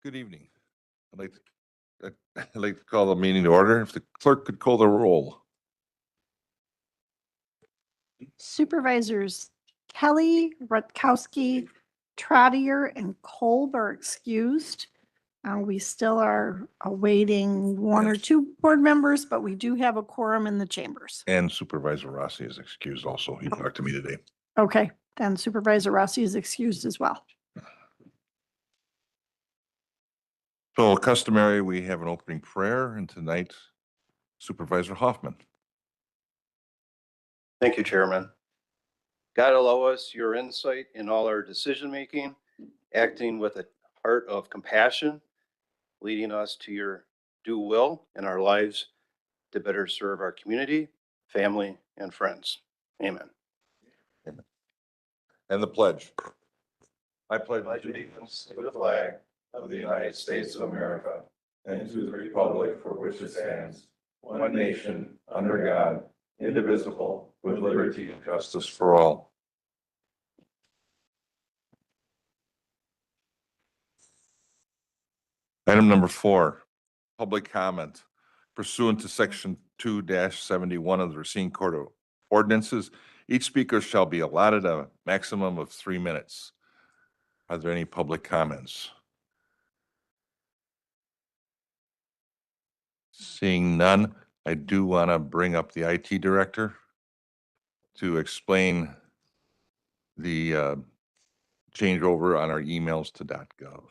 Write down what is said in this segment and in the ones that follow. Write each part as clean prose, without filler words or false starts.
Good evening. I'd like to call the meeting to order. If the clerk could call the roll. Supervisors Kelly, Rutkowski, Trottier, and Kolb are excused. We still are awaiting one or two board members, but we do have a quorum in the chambers. And Supervisor Rossi is excused also. He talked to me today. Okay, then Supervisor Rossi is excused as well. So customary, we have an opening prayer, and tonight Supervisor Hoffman. Thank you, Chairman. God, allow us your insight in all our decision-making, acting with a heart of compassion, leading us to your due will in our lives to better serve our community, family, and friends. Amen. Amen. And the pledge. I pledge allegiance to the flag of the United States of America and to the republic for which it stands, one nation, under God, indivisible, with liberty and justice for all. Item number 4, public comment. Pursuant to section 2-71 of the Racine Court of Ordinances, each speaker shall be allotted a maximum of 3 minutes. Are there any public comments? Seeing none, I do want to bring up the IT director to explain the changeover on our emails to .gov.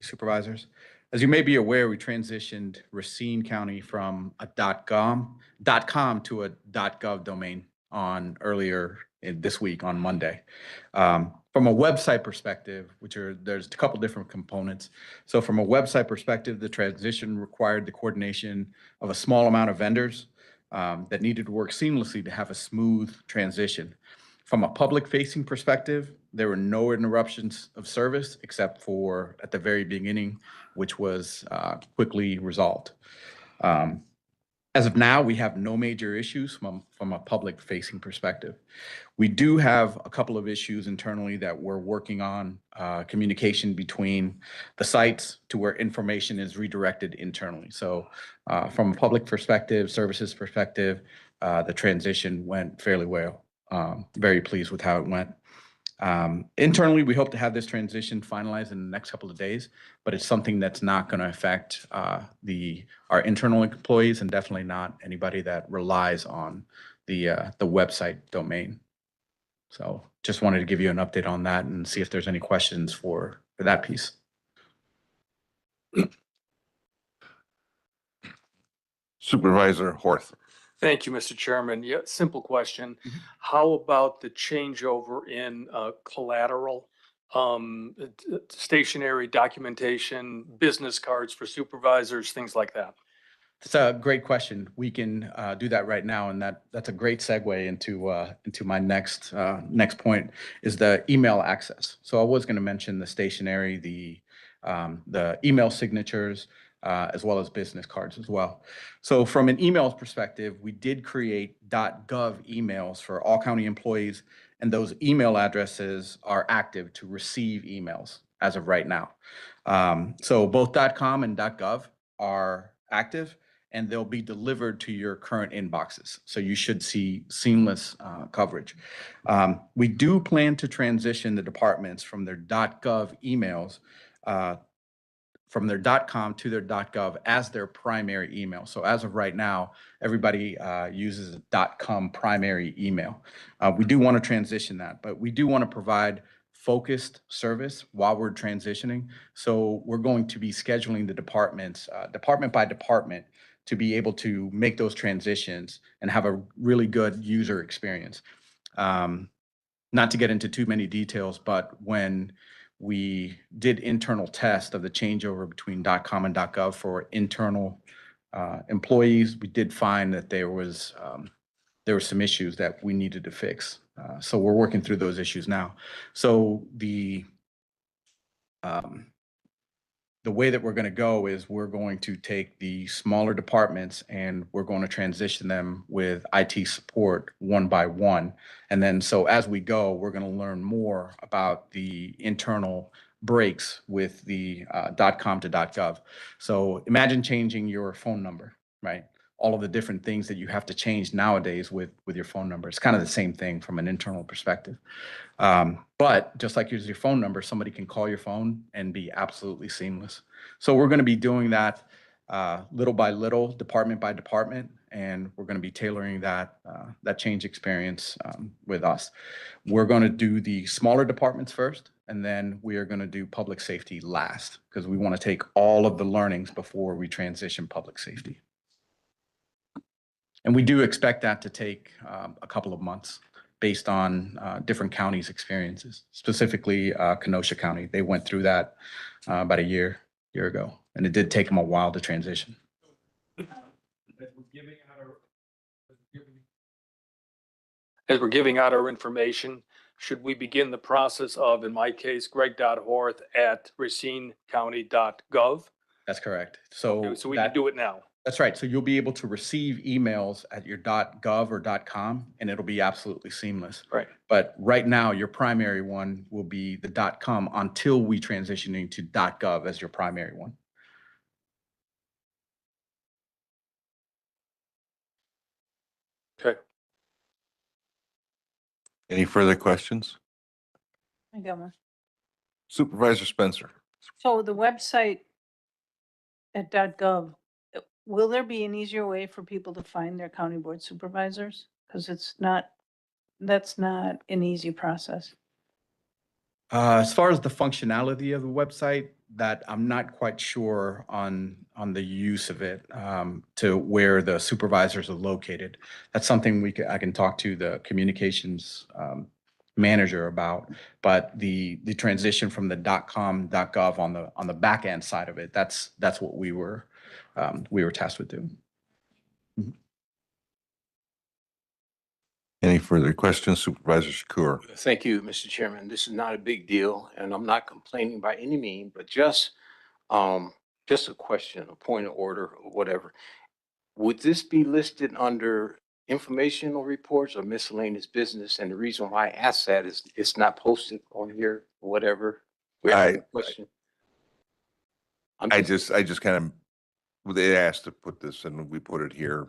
Supervisors, as you may be aware, we transitioned Racine County from a .com to a .gov domain earlier this week on Monday. From a website perspective, there's a couple different components. So from a website perspective, the transition required the coordination of a small amount of vendors that needed to work seamlessly to have a smooth transition. From a public-facing perspective, there were no interruptions of service except for at the very beginning, which was quickly resolved. As of now, we have no major issues from a public-facing perspective. We do have a couple of issues internally that we're working on, communication between the sites to where information is redirected internally. So from a public perspective, services perspective, the transition went fairly well. Very pleased with how it went. Internally, we hope to have this transition finalized in the next couple of days, but it's something that's not going to affect our internal employees and definitely not anybody that relies on the website domain. So just wanted to give you an update on that and see if there's any questions for that piece. Supervisor Horth. Thank you, Mr. Chairman. Yeah, simple question. How about the changeover in collateral, stationery documentation, business cards for supervisors, things like that? It's a great question. We can do that right now, and that's a great segue into my next point is the email access. So I was going to mention the stationery, the email signatures, as well as business cards as well. So from an emails perspective, we did create .gov emails for all county employees, and those email addresses are active to receive emails as of right now. So both .com and .gov are active, and they'll be delivered to your current inboxes. So you should see seamless coverage. We do plan to transition the departments from their .gov emails from their .com to their .gov as their primary email. So as of right now, everybody uses a .com primary email. We do want to transition that, but we do want to provide focused service while we're transitioning. So we're going to be scheduling the departments, department by department, to be able to make those transitions and have a really good user experience. Not to get into too many details, but when we did internal test of the changeover between .com and .gov for internal employees, we did find that there were some issues that we needed to fix. So we're working through those issues now. So the the way that we're going to go is we're going to take the smaller departments and we're going to transition them with IT support one by one. And then so as we go, we're going to learn more about the internal breaks with the .com to .gov. So imagine changing your phone number, right? All of the different things that you have to change nowadays with your phone number. It's kind of the same thing from an internal perspective. But just like your phone number, somebody can call your phone and be absolutely seamless. So we're going to be doing that little by little, department by department, and we're going to be tailoring that change experience with us. We're going to do the smaller departments first, and then we are going to do public safety last because we want to take all of the learnings before we transition public safety. And we do expect that to take a couple of months based on different counties' experiences, specifically Kenosha County. They went through that about a year ago, and it did take them a while to transition. As we're giving out our information, should we begin the process of, in my case, greg.horth@racinecounty.gov? That's correct. So, So we can do it now. That's right. So you'll be able to receive emails at your .gov or .com, and it'll be absolutely seamless. Right. But right now, your primary one will be the .com until we transition into .gov as your primary one. Okay. Any further questions? I got one. Supervisor Spencer? So the website at .gov, will there be an easier way for people to find their county board supervisors? Because that's not an easy process. As far as the functionality of the website, that I'm not quite sure on the use of it to where the supervisors are located. That's something I can talk to the communications manager about. But the transition from the .com .gov on the back end side of it, that's what we were tasked with doing. Any further questions? Supervisor Shakur? Thank you, Mr. Chairman. This is not a big deal, and I'm not complaining by any means, but just a question, a point of order, or whatever. Would this be listed under informational reports or miscellaneous business? And the reason why I ask that is it's not posted on here, or whatever. We're asking a question. I just kind of, they asked to put this and we put it here.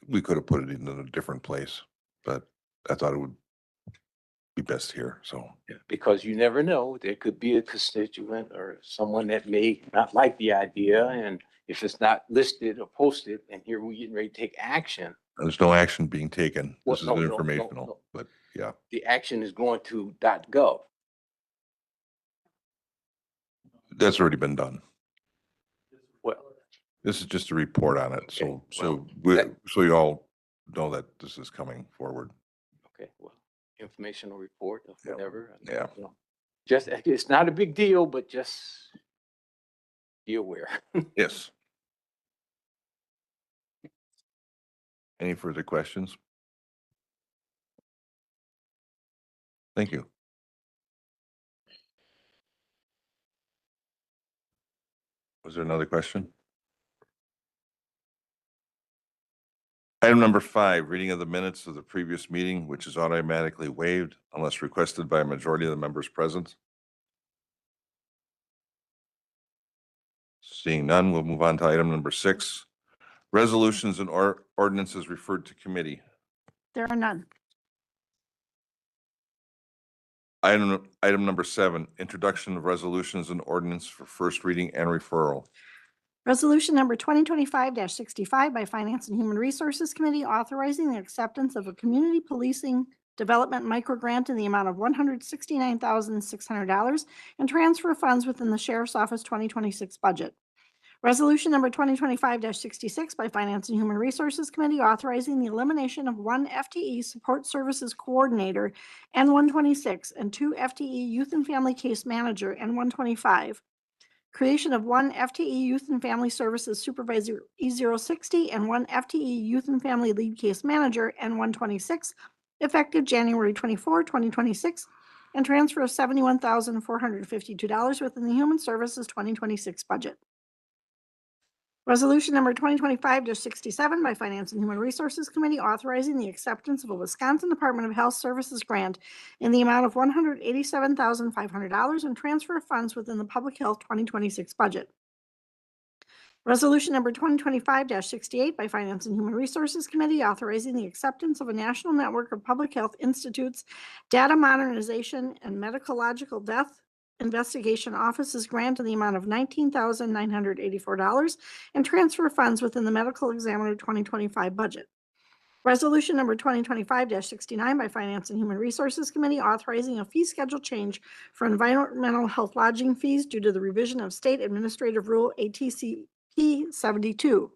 We could have put it in a different place, but I thought it would be best here, so. Because you never know, there could be a constituent or someone that may not like the idea, and if it's not listed or posted, and here we're getting ready to take action, There's no action being taken. Well, This is no, no, no, informational, no. but yeah. the action is going to .gov. That's already been done. Well, This is just a report on it, Okay, well, so you all know that this is coming forward. okay, well, informational report or Yeah, whatever. yeah. You know, just, it's not a big deal, but just be aware. Yes. Any further questions? Thank you. Was there another question? Item number 5, reading of the minutes of the previous meeting, which is automatically waived unless requested by a majority of the members present. Seeing none, we'll move on to item number 6, resolutions and ordinances referred to committee. There are none. Item number 7, introduction of resolutions and ordinance for first reading and referral. Resolution number 2025-65 by Finance and Human Resources Committee authorizing the acceptance of a community policing development micro grant in the amount of $169,600 and transfer funds within the Sheriff's Office 2026 budget. Resolution number 2025-66 by Finance and Human Resources Committee authorizing the elimination of 1 FTE Support Services Coordinator N126 and 2 FTE Youth and Family Case Manager N125. Creation of 1 FTE Youth and Family Services Supervisor E060 and 1 FTE Youth and Family Lead Case Manager N126, effective January 24, 2026, and transfer of $71,452 within the Human Services 2026 budget. Resolution number 2025-67 by Finance and Human Resources Committee authorizing the acceptance of a Wisconsin Department of Health Services grant in the amount of $187,500 and transfer of funds within the Public Health 2026 budget. Resolution number 2025-68 by Finance and Human Resources Committee authorizing the acceptance of a national network of public health institutes, data modernization, and medicological death investigation offices grant in the amount of $19,984 and transfer funds within the Medical Examiner 2025 budget. Resolution number 2025-69 by Finance and Human Resources Committee authorizing a fee schedule change for environmental health lodging fees due to the revision of State Administrative Rule ATCP 72.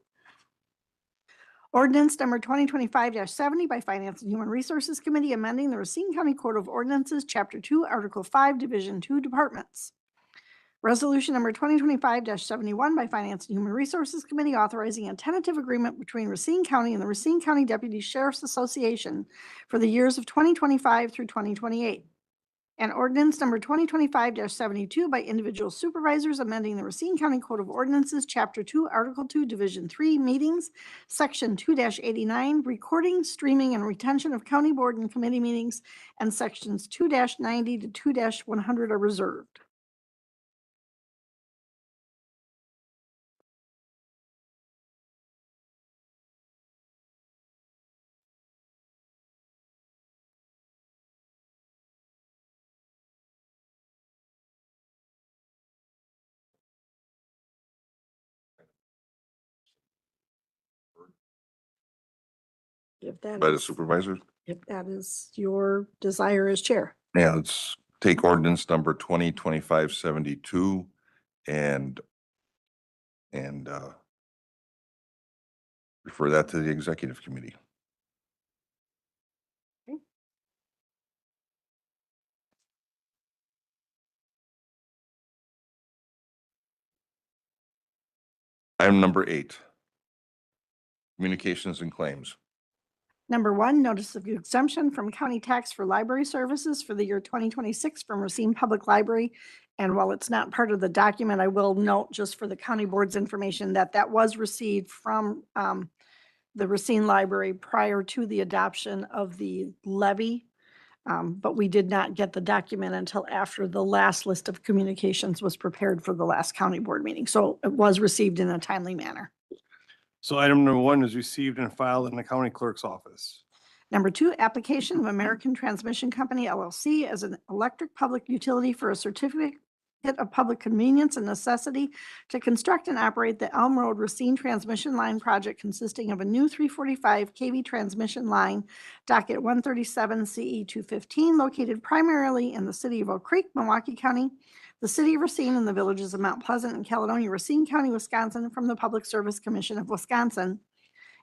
Ordinance number 2025-70 by Finance and Human Resources Committee amending the Racine County Code of Ordinances, Chapter 2, Article 5, Division 2, Departments. Resolution number 2025-71 by Finance and Human Resources Committee authorizing a tentative agreement between Racine County and the Racine County Deputy Sheriff's Association for the years of 2025 through 2028. And ordinance number 2025-72 by individual supervisors amending the Racine County Code of Ordinances, Chapter 2, Article 2, Division 3, Meetings, Section 2-89, Recording, Streaming, and Retention of County Board and Committee Meetings, and Sections 2-90 to 2-100 are reserved. If that By the is, supervisors? if that is your desire as chair. Yeah, let's take ordinance number 2025-72 and refer that to the executive committee. Item number 8, communications and claims. Number 1, notice of exemption from county tax for library services for the year 2026 from Racine Public Library. And while it's not part of the document, I will note just for the county board's information that that was received from the Racine Library prior to the adoption of the levy. But we did not get the document until after the last list of communications was prepared for the last county board meeting. So it was received in a timely manner. So item number 1 is received and filed in the county clerk's office. Number 2, application of American Transmission Company LLC as an electric public utility for a certificate of public convenience and necessity to construct and operate the Elm Road Racine Transmission Line project consisting of a new 345 kV transmission line, docket 137 CE 215, located primarily in the city of Oak Creek, Milwaukee County, the city of Racine, and the villages of Mount Pleasant and Caledonia, Racine County, Wisconsin, from the Public Service Commission of Wisconsin.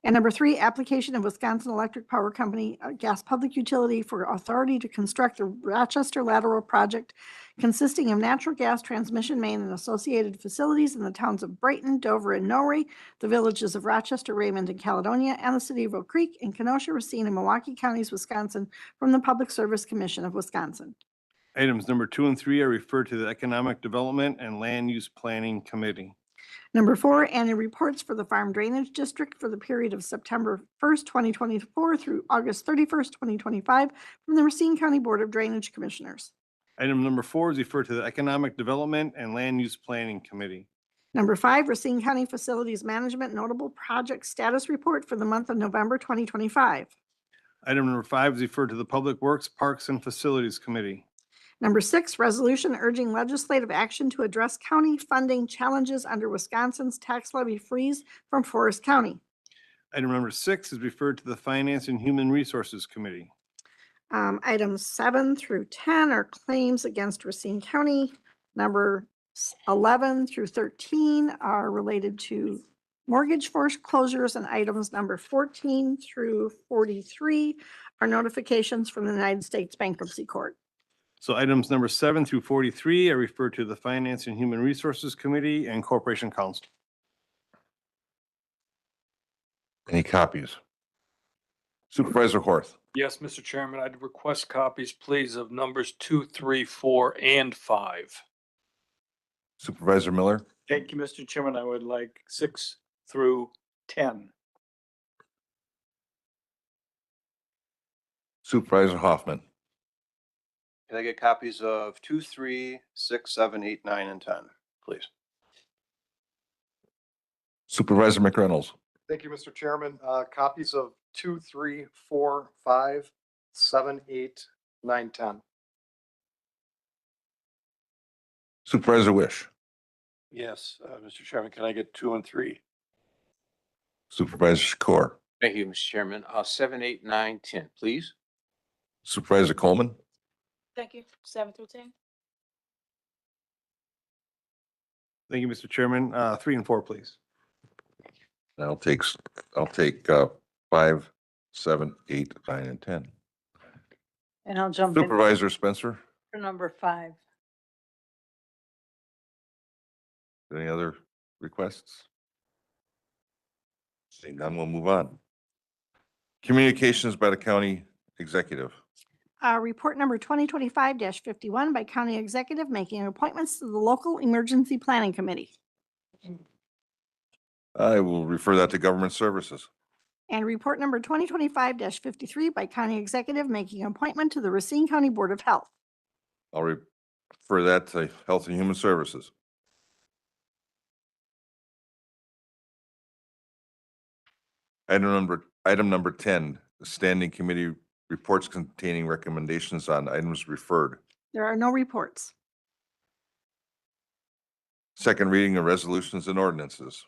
And number 3, application of Wisconsin Electric Power Company, a gas public utility for authority to construct the Rochester Lateral Project consisting of natural gas transmission main and associated facilities in the towns of Brighton, Dover, and Norway, the villages of Rochester, Raymond, and Caledonia, and the city of Oak Creek in Kenosha, Racine, and Milwaukee Counties, Wisconsin, from the Public Service Commission of Wisconsin. Items number 2 and 3 are referred to the Economic Development and Land Use Planning Committee. Number 4, annual reports for the Farm Drainage District for the period of September 1st, 2024 through August 31st, 2025 from the Racine County Board of Drainage Commissioners. Item number 4 is referred to the Economic Development and Land Use Planning Committee. Number 5, Racine County Facilities Management Notable Project Status Report for the month of November 2025. Item number 5 is referred to the Public Works, Parks, and Facilities Committee. Number 6, resolution urging legislative action to address county funding challenges under Wisconsin's tax levy freeze from Forest County. Item number 6 is referred to the Finance and Human Resources Committee. Items 7 through 10 are claims against Racine County. Number 11 through 13 are related to mortgage foreclosures, and items number 14 through 43 are notifications from the United States Bankruptcy Court. So items number 7 through 43 are referred to the Finance and Human Resources Committee and Corporation Council. Any copies? Supervisor Horth. Yes, Mr. Chairman, I'd request copies, please, of numbers 2, 3, 4, and 5. Supervisor Miller, Thank you, Mr. Chairman. I would like 6 through 10. Supervisor Hoffman, Can I get copies of 2, 3, 6, 7, 8, 9, and 10, please? Supervisor McReynolds, Thank you, Mr. Chairman. Copies of 2, 3, 4, 5, 7, 8, 9, 10. Supervisor Wish, Yes, Mr. Chairman, can I get 2 and 3? Supervisor Shakur, Thank you, Mr. Chairman. 7, 8, 9, 10, please. Supervisor Coleman, Thank you. 7 through 10. Thank you, Mr. Chairman. 3 and 4, please. I'll take 5, 7, 8, 9, and 10. And I'll jump in Supervisor Spencer, for number 5. any other requests? Seeing none, we'll move on. Communications by the county executive. Report number 2025-51 by County Executive making appointments to the Local Emergency Planning Committee. I will refer that to Government Services. And report number 2025-53 by County Executive making appointment to the Racine County Board of Health. I'll refer that to Health and Human Services. Item number 10, the standing committee reports containing recommendations on items referred. There are no reports. Second reading of resolutions and ordinances.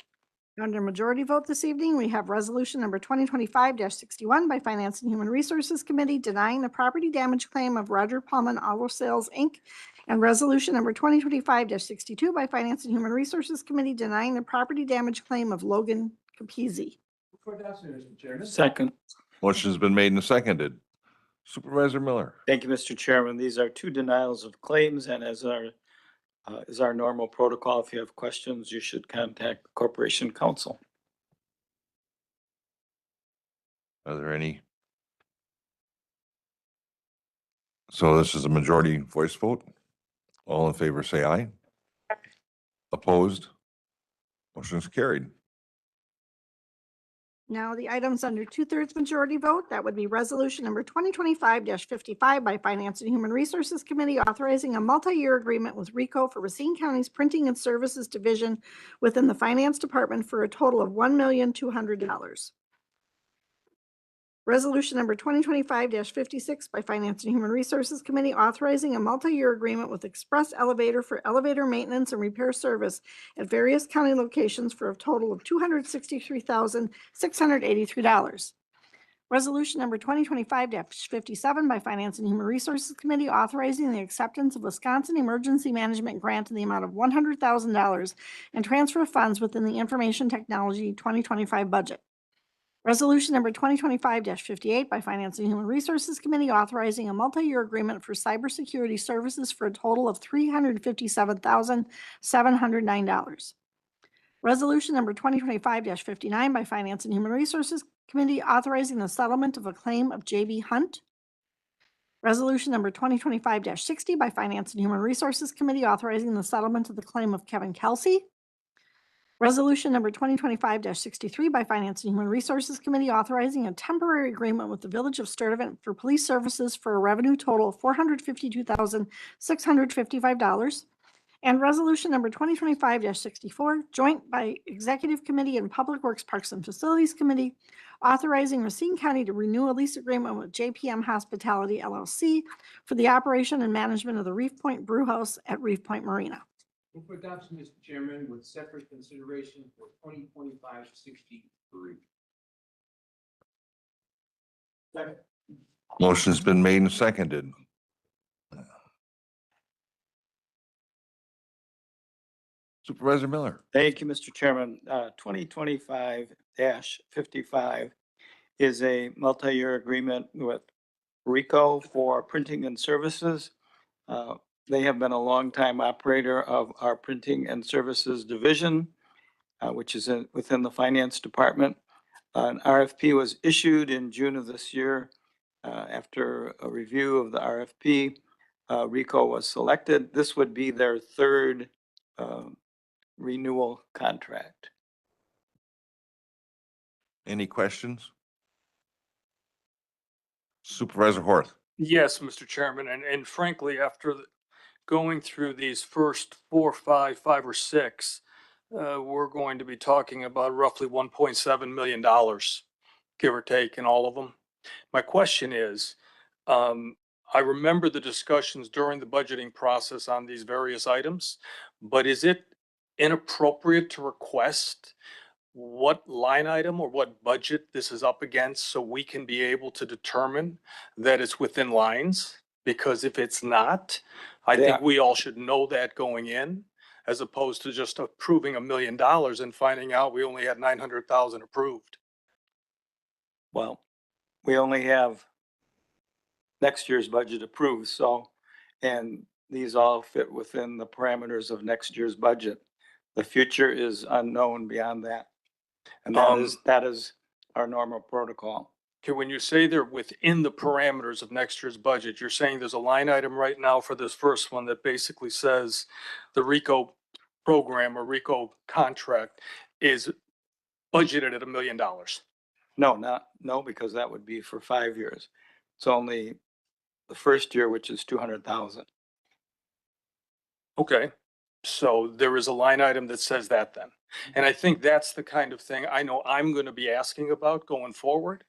Under majority vote this evening, we have resolution number 2025-61 by Finance and Human Resources Committee denying the property damage claim of Roger Pullman Auto Sales, Inc., and resolution number 2025-62 by Finance and Human Resources Committee denying the property damage claim of Logan Capizzi. Second. Motion's been made and seconded. Supervisor Miller. Thank you, Mr. Chairman. These are 2 denials of claims, and as our normal protocol, if you have questions, you should contact the Corporation Counsel. Are there any? So this is a majority voice vote. All in favor, say aye. Opposed? Motion's carried. Now, the items under 2/3 majority vote, that would be resolution number 2025-55 by Finance and Human Resources Committee authorizing a multi-year agreement with RICO for Racine County's Printing and Services Division within the Finance Department for a total of $1,200,000. Resolution number 2025-56 by Finance and Human Resources Committee authorizing a multi-year agreement with Express Elevator for elevator maintenance and repair service at various county locations for a total of $263,683. Resolution number 2025-57 by Finance and Human Resources Committee authorizing the acceptance of Wisconsin Emergency Management Grant in the amount of $100,000 and transfer of funds within the Information Technology 2025 budget. Resolution number 2025-58 by Finance and Human Resources Committee authorizing a multi-year agreement for cybersecurity services for a total of $357,709. Resolution number 2025-59 by Finance and Human Resources Committee authorizing the settlement of a claim of J.B. Hunt. Resolution number 2025-60 by Finance and Human Resources Committee authorizing the settlement of the claim of Kevin Kelsey. Resolution number 2025-63 by Finance and Human Resources Committee authorizing a temporary agreement with the Village of Sturtevant for police services for a revenue total of $452,655. And resolution number 2025-64, joint by Executive Committee and Public Works, Parks and Facilities Committee, authorizing Racine County to renew a lease agreement with JPM Hospitality LLC for the operation and management of the Reef Point Brew House at Reef Point Marina. Move for adoption, Mr. Chairman, with separate consideration for 2025-63. Second. Motion's been made and seconded. Supervisor Miller. Thank you, Mr. Chairman. 2025-55 is a multi-year agreement with RICO for printing and services. They have been a longtime operator of our printing and services division, which is within the finance department. An RFP was issued in June of this year. After a review of the RFP, Rico was selected. This would be their third renewal contract. Any questions? Supervisor Horth. Yes, Mr. Chairman, and frankly, after going through these first 4, 5, 5 or 6, we're going to be talking about roughly $1.7 million, give or take, in all of them. My question is, I remember the discussions during the budgeting process on these various items, but is it inappropriate to request what line item or what budget this is up against so we can be able to determine that it's within lines? Because if it's not, I think Yeah. we all should know that going in, as opposed to just approving $1 million and finding out we only had 900,000 approved. Well, we only have next year's budget approved, so, and these all fit within the parameters of next year's budget. The future is unknown beyond that. And that is our normal protocol. Okay, when you say they're within the parameters of next year's budget, you're saying there's a line item right now for this first one that basically says the RICO program or RICO contract is budgeted at $1 million. No, because that would be for 5 years. It's only the first year, which is 200,000. Okay, so there is a line item that says that then. And I think that's the kind of thing I know I'm going to be asking about going forward,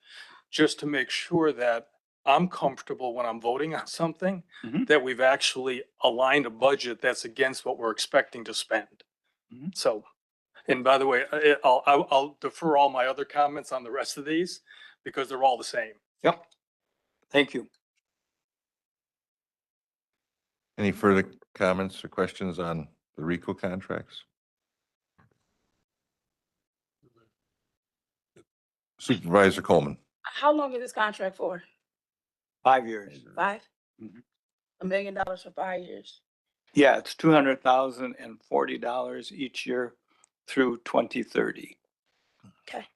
just to make sure that I'm comfortable when I'm voting on something, Mhm. that we've actually aligned a budget that's against what we're expecting to spend. Mhm. So, and by the way, I'll defer all my other comments on the rest of these because they're all the same. Yep. Thank you. Any further comments or questions on the RICO contracts? Supervisor Coleman. How long is this contract for? 5 years. 5? Mhm. $1 million for 5 years. Yeah, it's $200,040 each year through 2030. Okay.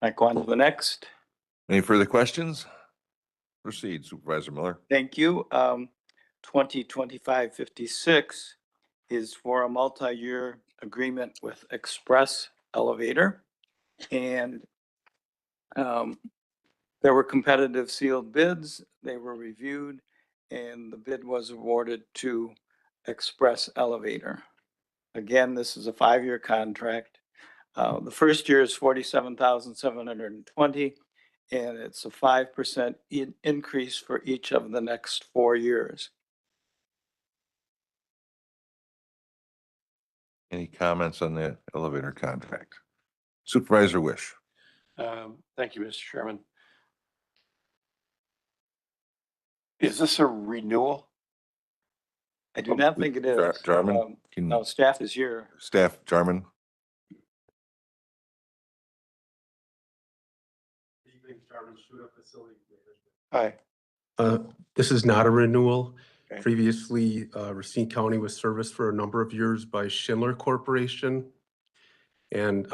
Like on to the next. Any further questions? Proceed, Supervisor Miller. Thank you. 2025-56 is for a multi-year agreement with Express Elevator. And there were competitive sealed bids. They were reviewed and the bid was awarded to Express Elevator. Again, this is a 5-year contract. The first year is 47,720, and it's a 5% increase for each of the next 4 years. Any comments on the elevator contract? Supervisor Wish. Thank you, Mr. Chairman. Is this a renewal? I do not think it is. Jarman, No, staff is here. staff, Jarman. Hi. This is not a renewal. Okay. Previously, Racine County was serviced for a number of years by Schindler Corporation. And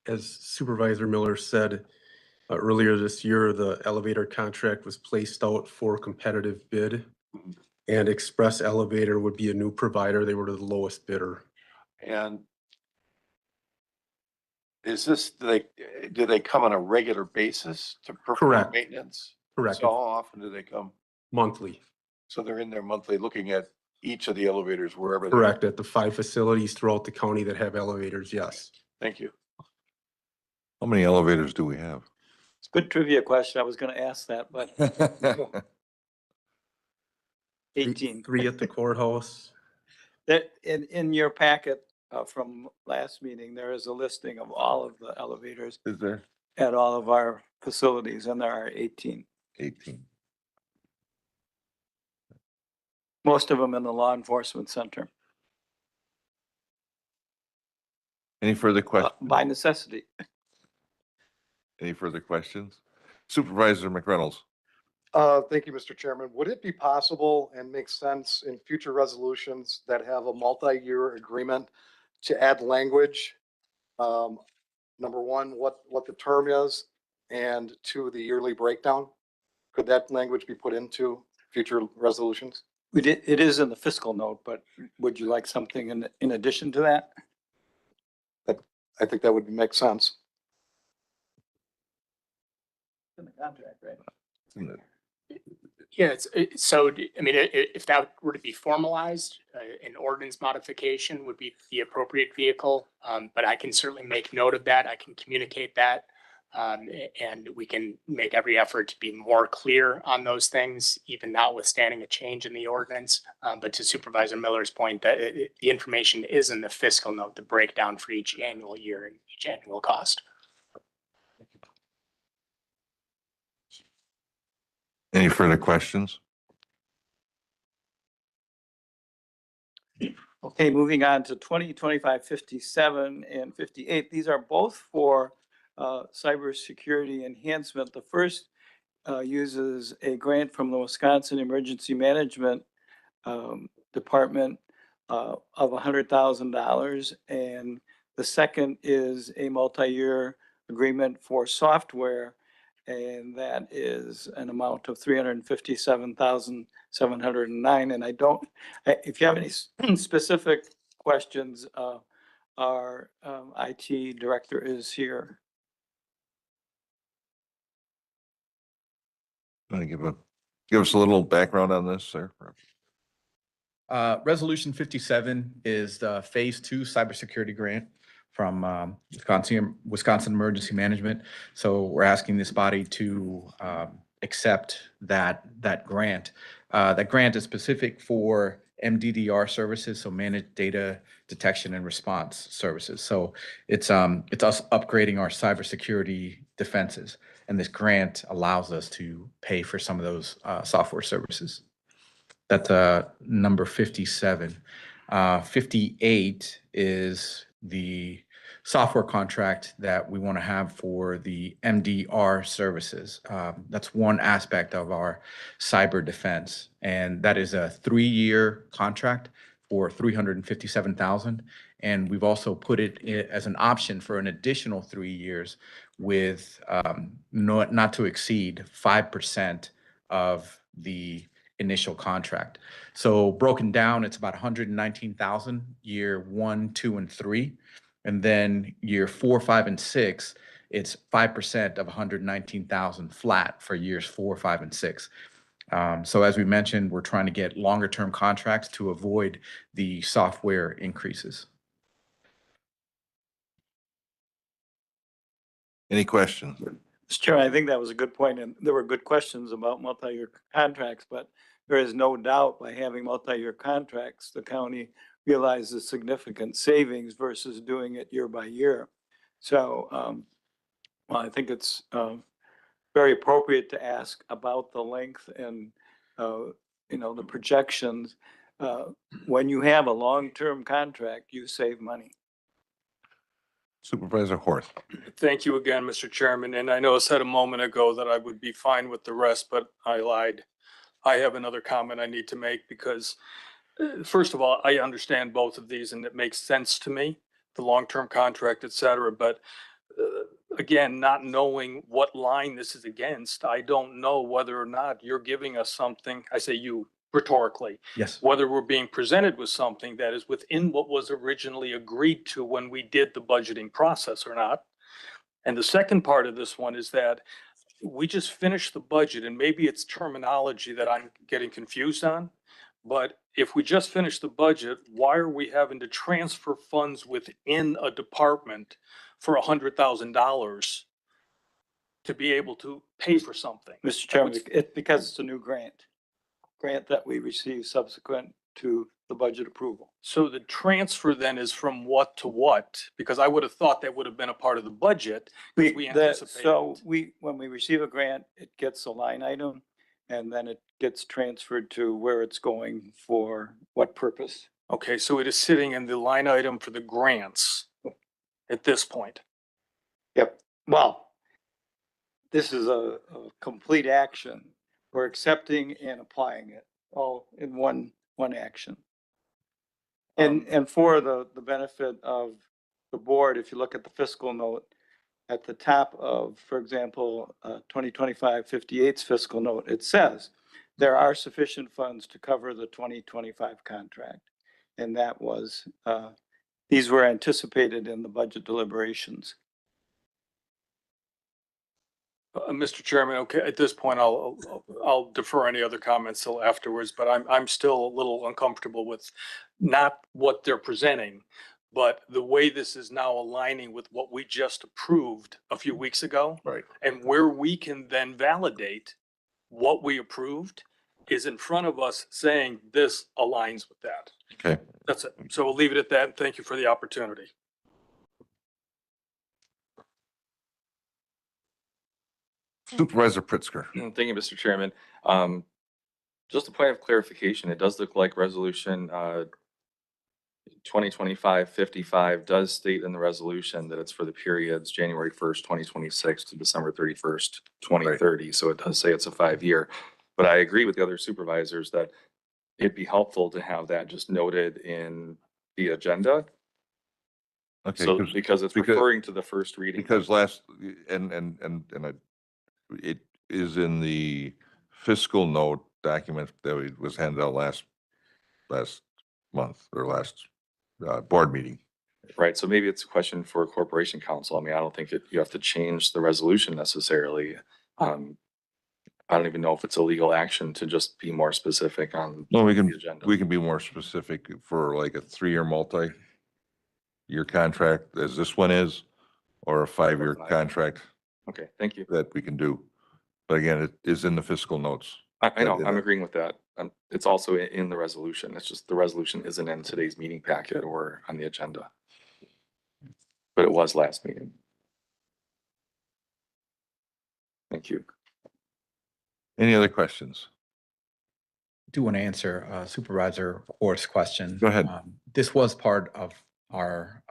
as Supervisor Miller said, earlier this year, the elevator contract was placed out for competitive bid. And Express Elevator would be a new provider. They were the lowest bidder. And is this, do they come on a regular basis to perform Correct. maintenance? Correct. So how often do they come? Monthly. So they're in there monthly looking at each of the elevators wherever they're. Correct. At the 5 facilities throughout the county that have elevators, yes. Thank you. How many elevators do we have? It's a good trivia question. I was going to ask that, but 18. 3 at the courthouse. That in your packet from last meeting, there is a listing of all of the elevators Is there? at all of our facilities, and there are 18. 18. Most of them in the law enforcement center, Any further questions? by necessity. Any further questions? Supervisor McReynolds. Thank you, Mr. Chairman. Would it be possible and make sense in future resolutions that have a multi-year agreement to add language number one, what the term is, and two, the yearly breakdown? Could that language be put into future resolutions? It is in the fiscal note, but would you like something in addition to that? I think that would make sense. In the contract, right? Yeah, I mean, if that were to be formalized, an ordinance modification would be the appropriate vehicle. But I can certainly make note of that. I can communicate that. And we can make every effort to be more clear on those things, even notwithstanding a change in the ordinance. But to Supervisor Miller's point, that the information is in the fiscal note, the breakdown for each annual year and each annual cost. Any further questions? Okay, moving on to 57 and 58. These are both for cybersecurity enhancement. The first uses a grant from the Wisconsin Emergency Management Department of $100,000. And the second is a multi-year agreement for software, and that is an amount of $357,709. And if you have any specific questions, our IT director is here. Want to give us a little background on this, sir? Resolution 57 is the Phase 2 cybersecurity grant from Wisconsin Emergency Management. So we're asking this body to accept that grant. That grant is specific for MDDR services, so managed data detection and response services. So it's us upgrading our cybersecurity defenses, and this grant allows us to pay for some of those software services. That's number 57. 58 is the software contract that we want to have for the MDR services. That's one aspect of our cyber defense, and that is a 3-year contract for $357,000. And we've also put it as an option for an additional 3 years with not to exceed 5% of the initial contract. So broken down, it's about $119,000 year 1, 2, and 3. And then year 4, 5, and 6, it's 5% of $119,000 flat for years 4, 5, and 6. So as we mentioned, we're trying to get longer term contracts to avoid the software increases. Any questions? Mr. Chairman, I think that was a good point, and there were good questions about multi-year contracts, but there is no doubt by having multi-year contracts, the county realizes significant savings versus doing it year by year. So, well, I think it's very appropriate to ask about the length and, the projections. When you have a long-term contract, you save money. Supervisor Horth. Thank you again, Mr. Chairman. And I know I said a moment ago that I would be fine with the rest, but I lied. I have another comment I need to make because, first of all, I understand both of these and it makes sense to me, the long-term contract, et cetera. But again, not knowing what line this is against, I don't know whether or not you're giving us something. I say you rhetorically. Yes. Whether we're being presented with something that is within what was originally agreed to when we did the budgeting process or not. And the second part of this one is that we just finished the budget, and maybe it's terminology that I'm getting confused on. But if we just finished the budget, why are we having to transfer funds within a department for $100,000 to be able to pay for something? Mr. Chairman, it's because it's a new grant that we received subsequent to the budget approval. So the transfer then is from what to what? Because I would have thought that would have been a part of the budget. We anticipated. So when we receive a grant, it gets a line item and then it gets transferred to where it's going for what purpose. Okay, so it is sitting in the line item for the grants at this point. Yep. Well, this is a complete action. We're accepting and applying it all in one action. And for the benefit of the board, if you look at the fiscal note, at the top of, for example, 2025-58's fiscal note, it says there are sufficient funds to cover the 2025 contract. And that was, these were anticipated in the budget deliberations. Mr. Chairman, okay, at this point, I'll defer any other comments till afterwards, but I'm still a little uncomfortable with not what they're presenting, but the way this is now aligning with what we just approved a few weeks ago. Right. And where we can then validate what we approved is in front of us saying this aligns with that. Okay. That's it. So we'll leave it at that. Thank you for the opportunity. Supervisor Pritzker. Thank you, Mr. Chairman. Just a point of clarification, it does look like resolution 2025-55 does state in the resolution that it's for the periods January 1st, 2026 to December 31st, 2030. So it does say it's a 5-year. But I agree with the other supervisors that it'd be helpful to have that just noted in the agenda. Okay. So because it's referring to the first reading. Because it is in the fiscal note document that was handed out last month or last board meeting. Right, so maybe it's a question for Corporation Council. I mean, I don't think you have to change the resolution necessarily. I don't even know if it's a legal action to just be more specific on No, the agenda. we can be more specific for like a 3-year multi-year contract as this one is, or a 5-year contract Okay, thank you. that we can do. But again, it is in the fiscal notes. I know, I'm agreeing with that. It's also in the resolution. It's just the resolution isn't in today's meeting packet or on the agenda. But it was last meeting. Thank you. Any other questions? Do want to answer Supervisor Orr's question. Go ahead. This was part of our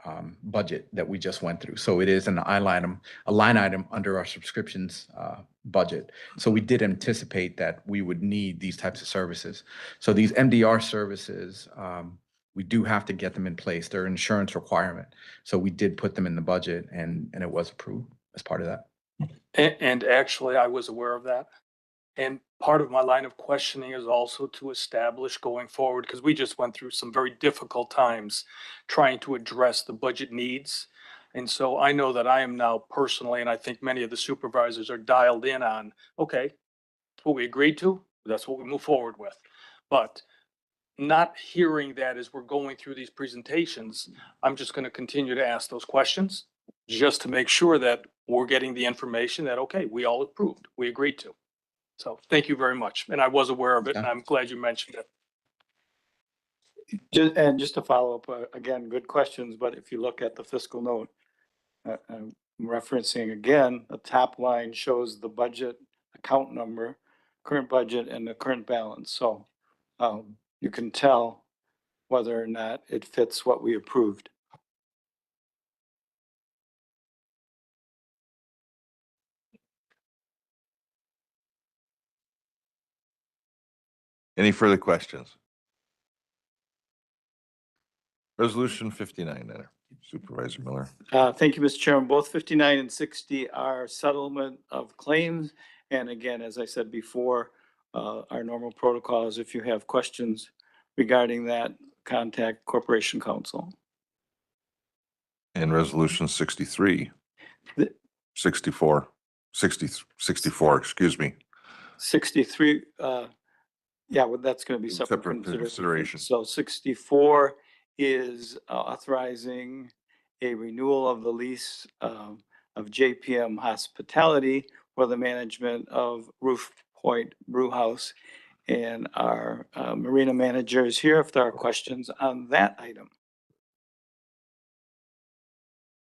budget that we just went through. So it is a line item under our subscriptions budget. So we did anticipate that we would need these types of services. So these MDR services, we do have to get them in place. They're an insurance requirement. So we did put them in the budget and it was approved as part of that. And actually, I was aware of that. And part of my line of questioning is also to establish going forward, because we just went through some very difficult times trying to address the budget needs. And so I know that I am now personally, and I think many of the supervisors are dialed in on, okay, that's what we agreed to, that's what we move forward with. But not hearing that as we're going through these presentations, I'm just going to continue to ask those questions just to make sure that we're getting the information that, okay, we all approved, we agreed to. So thank you very much. And I was aware of it, and I'm glad you mentioned it. Just to follow up, again, good questions, but if you look at the fiscal note, I'm referencing again, the top line shows the budget account number, current budget and the current balance. So you can tell whether or not it fits what we approved. Any further questions? Resolution 59, then. Supervisor Miller. Thank you, Mr. Chairman. Both 59 and 60 are settlement of claims. And again, as I said before, our normal protocol is if you have questions regarding that, contact Corporation Council. And resolution 63, The- 64, excuse me. 63, yeah, well, that's going to be separate Separate consideration. consideration. So 64 is authorizing a renewal of the lease of JPM Hospitality for the management of Roof Point Brew House. And our marina manager is here if there are questions on that item.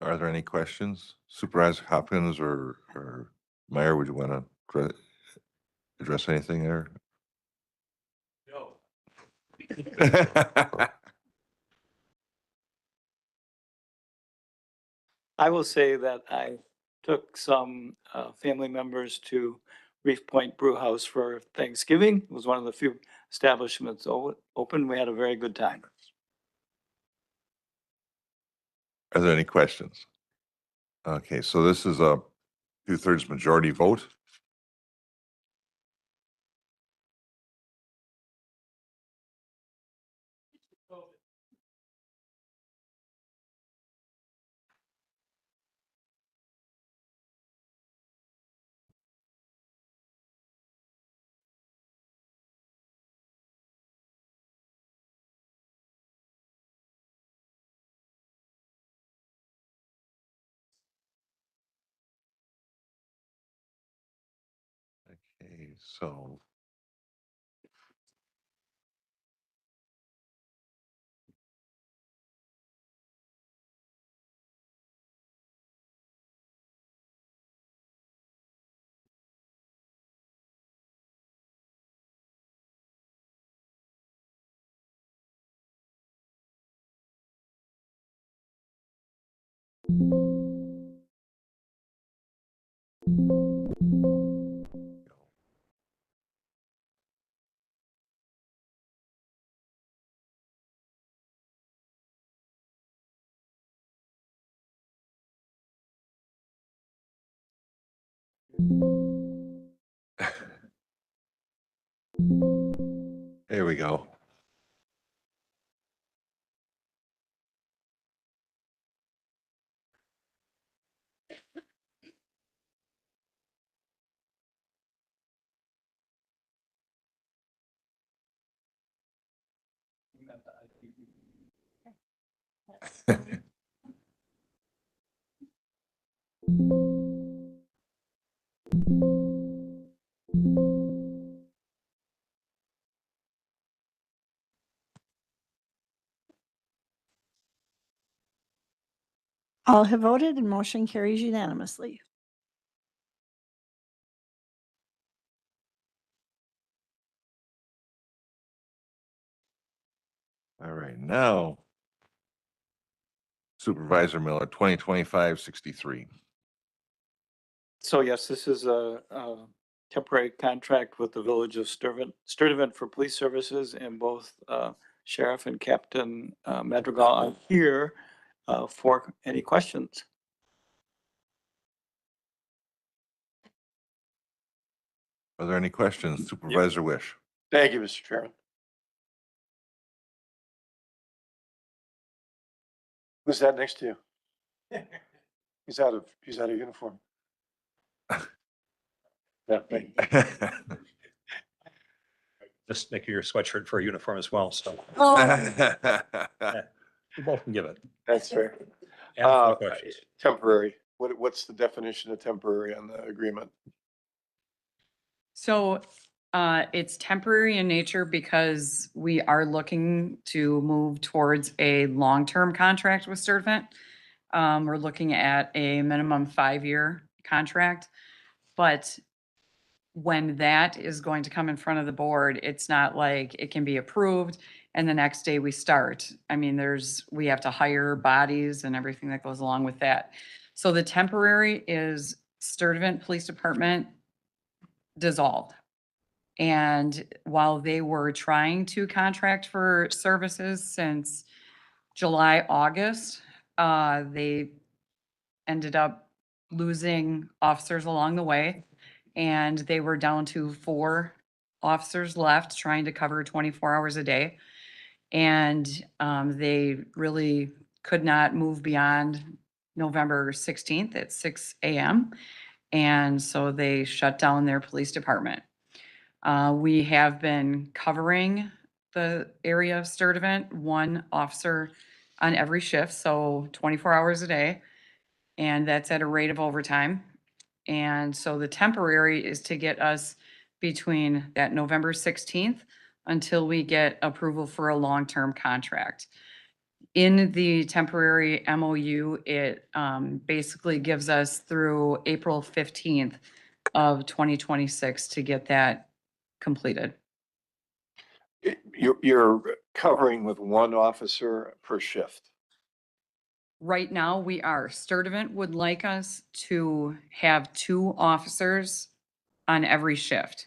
Are there any questions? Supervisor Hopkins or Meyer, would you want to address anything there? No. I will say that I took some family members to Reef Point Brew House for Thanksgiving. It was one of the few establishments open. We had a very good time. Are there any questions? Okay, so this is a 2/3 majority vote. Okay, so. There we go. All have voted and motion carries unanimously. All right, now Supervisor Miller, 2025-63. So yes, this is a temporary contract with the village of Sturtevant for police services, and both Sheriff and Captain Madrigal are here for any questions. Are there any questions? Supervisor Wish. Thank you, Mr. Chairman. Who's that next to you? He's out of uniform. Yeah, thank you. Just make your sweatshirt for a uniform as well, so we both can give it. That's fair. And for questions. Temporary. What's the definition of temporary on the agreement? So it's temporary in nature because we are looking to move towards a long-term contract with Sturtevant. We're looking at a minimum 5-year contract. But when that is going to come in front of the board, it's not like it can be approved and the next day we start. I mean, we have to hire bodies and everything that goes along with that. So the temporary is Sturtevant Police Department dissolved. And while they were trying to contract for services since July, August, they ended up losing officers along the way. And they were down to 4 officers left trying to cover 24 hours a day. And they really could not move beyond November 16th at 6 a.m. And so they shut down their police department. We have been covering the area of Sturtevant, 1 officer on every shift, so 24 hours a day. And that's at a rate of overtime. And so the temporary is to get us between that November 16th until we get approval for a long-term contract. In the temporary MOU, it basically gives us through April 15th of 2026 to get that completed. You're covering with 1 officer per shift. Right now, we are. Sturtevant would like us to have 2 officers on every shift.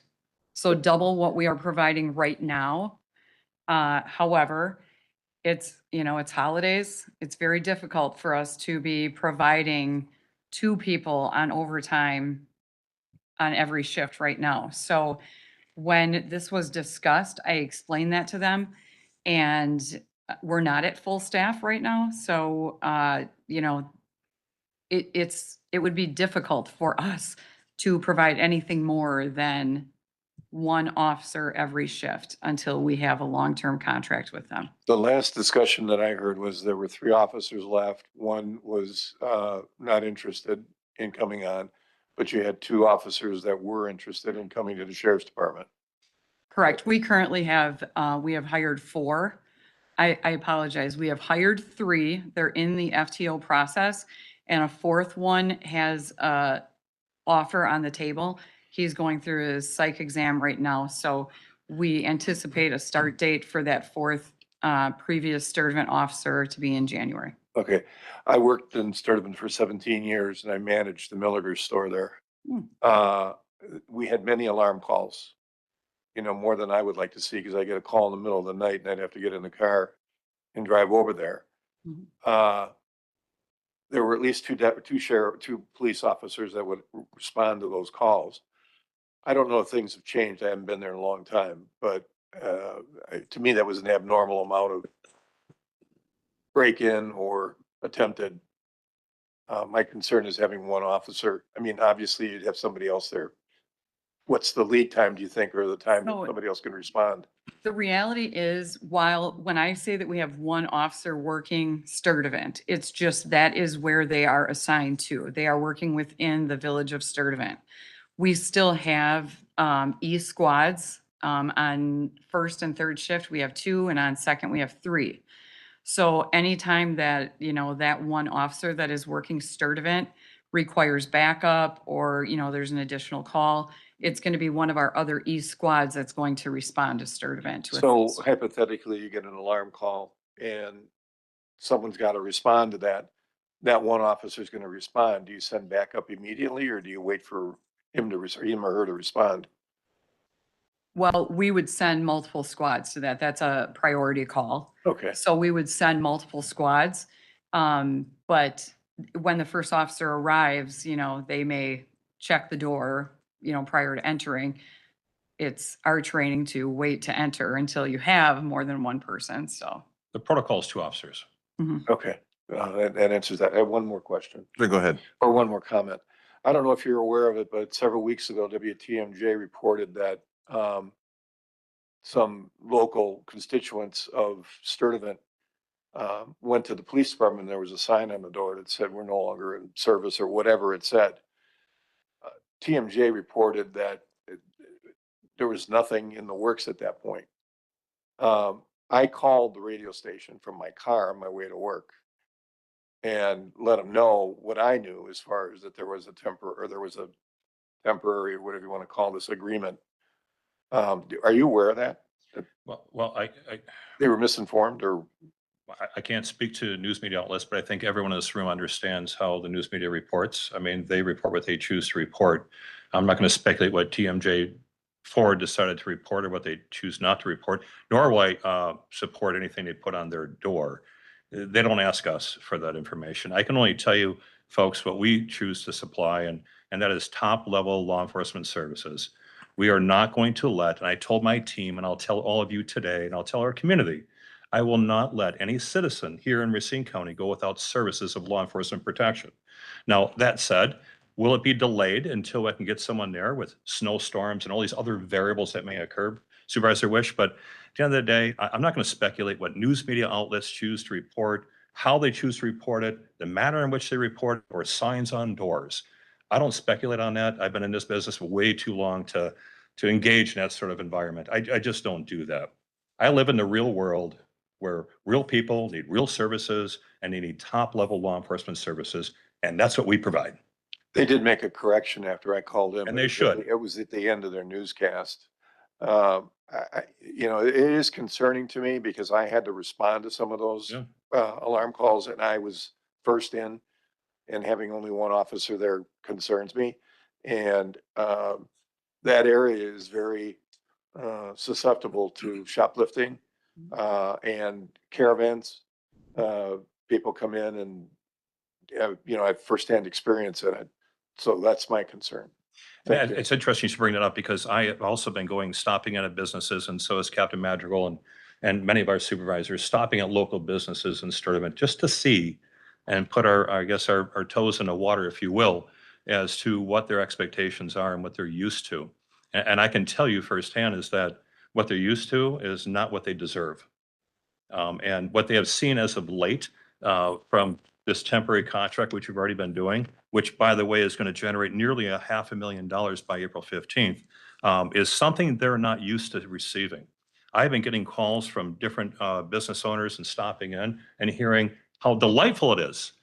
So double what we are providing right now. However, it's holidays. It's very difficult for us to be providing 2 people on overtime on every shift right now. So when this was discussed, I explained that to them, and we're not at full staff right now. So, you know, it would be difficult for us to provide anything more than 1 officer every shift until we have a long-term contract with them. The last discussion that I heard was there were 3 officers left. One was not interested in coming on, but you had 2 officers that were interested in coming to the sheriff's department. Correct. We currently have, we have hired 4. I apologize. We have hired 3. They're in the FTO process, and a 4th one has a offer on the table. He's going through his psych exam right now, so we anticipate a start date for that 4th previous Sturtevant officer to be in January. Okay, I worked in Sturtevant for 17 years and I managed the Milliger store there. Hmm. We had many alarm calls, you know, more than I would like to see, because I get a call in the middle of the night and I'd have to get in the car and drive over there. Mhm. There were at least 2 police officers that would respond to those calls. I don't know if things have changed. I haven't been there in a long time, but to me, that was an abnormal amount of break-in or attempted. My concern is having 1 officer. I mean, obviously you'd have somebody else there. What's the lead time, do you think, or the time that So- somebody else can respond? The reality is, when I say that we have 1 officer working Sturtevant, it's just that is where they are assigned to. They are working within the village of Sturtevant. We still have squads. On first and third shift, we have 2, and on second, we have 3. So anytime that, you know, that 1 officer that is working Sturtevant requires backup, or, you know, there's an additional call, it's going to be one of our other squads that's going to respond to Sturtevant. So hypothetically, you get an alarm call and someone's got to respond to that. That 1 officer is going to respond. Do you send backup immediately, or do you wait for him to, him or her to respond? Well, we would send multiple squads to that. That's a priority call. Okay. So we would send multiple squads. But when the first officer arrives, you know, they may check the door, you know, prior to entering. It's our training to wait to enter until you have more than 1 person, so. The protocol is 2 officers. Okay, that answers that. I have one more question, Sure, go ahead. or one more comment. I don't know if you're aware of it, but several weeks ago, WTMJ reported that some local constituents of Sturtevant went to the police department, and there was a sign on the door that said, "We're no longer in service," or whatever it said. TMJ reported that there was nothing in the works at that point. I called the radio station from my car on my way to work and let them know what I knew, as far as that there was a temporary, whatever you want to call this, agreement. Are you aware of that? Well, They were misinformed, or? I can't speak to news media outlets, but I think everyone in this room understands how the news media reports. I mean, they report what they choose to report. I'm not going to speculate what TMJ Ford decided to report or what they choose not to report, nor will I support anything they put on their door. They don't ask us for that information. I can only tell you, folks, what we choose to supply, and that is top-level law enforcement services. We are not going to let, and I told my team, and I'll tell all of you today, and I'll tell our community, I will not let any citizen here in Racine County go without services of law enforcement protection. Now, that said, will it be delayed until I can get someone there with snowstorms and all these other variables that may occur? Supervisor Wish, but at the end of the day, I'm not going to speculate what news media outlets choose to report, how they choose to report it, the manner in which they report it, or signs on doors. I don't speculate on that. I've been in this business way too long to engage in that sort of environment. I just don't do that. I live in the real world, where real people need real services and they need top-level law enforcement services, and that's what we provide. They did make a correction after I called in. And they should. It was at the end of their newscast. You know, it is concerning to me, because I had to respond to some of those Yeah. alarm calls, and I was first in, and having only 1 officer there concerns me. And that area is very susceptible to shoplifting and caravans. People come in and I have firsthand experience in it. So that's my concern. Thank And you. it's interesting you should bring that up because I have also been stopping in at businesses, and so has Captain Madrigal and many of our supervisors, stopping at local businesses in Sturtevant just to see and put I guess, our toes in the water, if you will, as to what their expectations are and what they're used to. And I can tell you firsthand is that what they're used to is not what they deserve. And what they have seen as of late from this temporary contract, which we've already been doing, which by the way is going to generate nearly $500,000 by April 15th, is something they're not used to receiving. I've been getting calls from different business owners and stopping in and hearing how delightful it is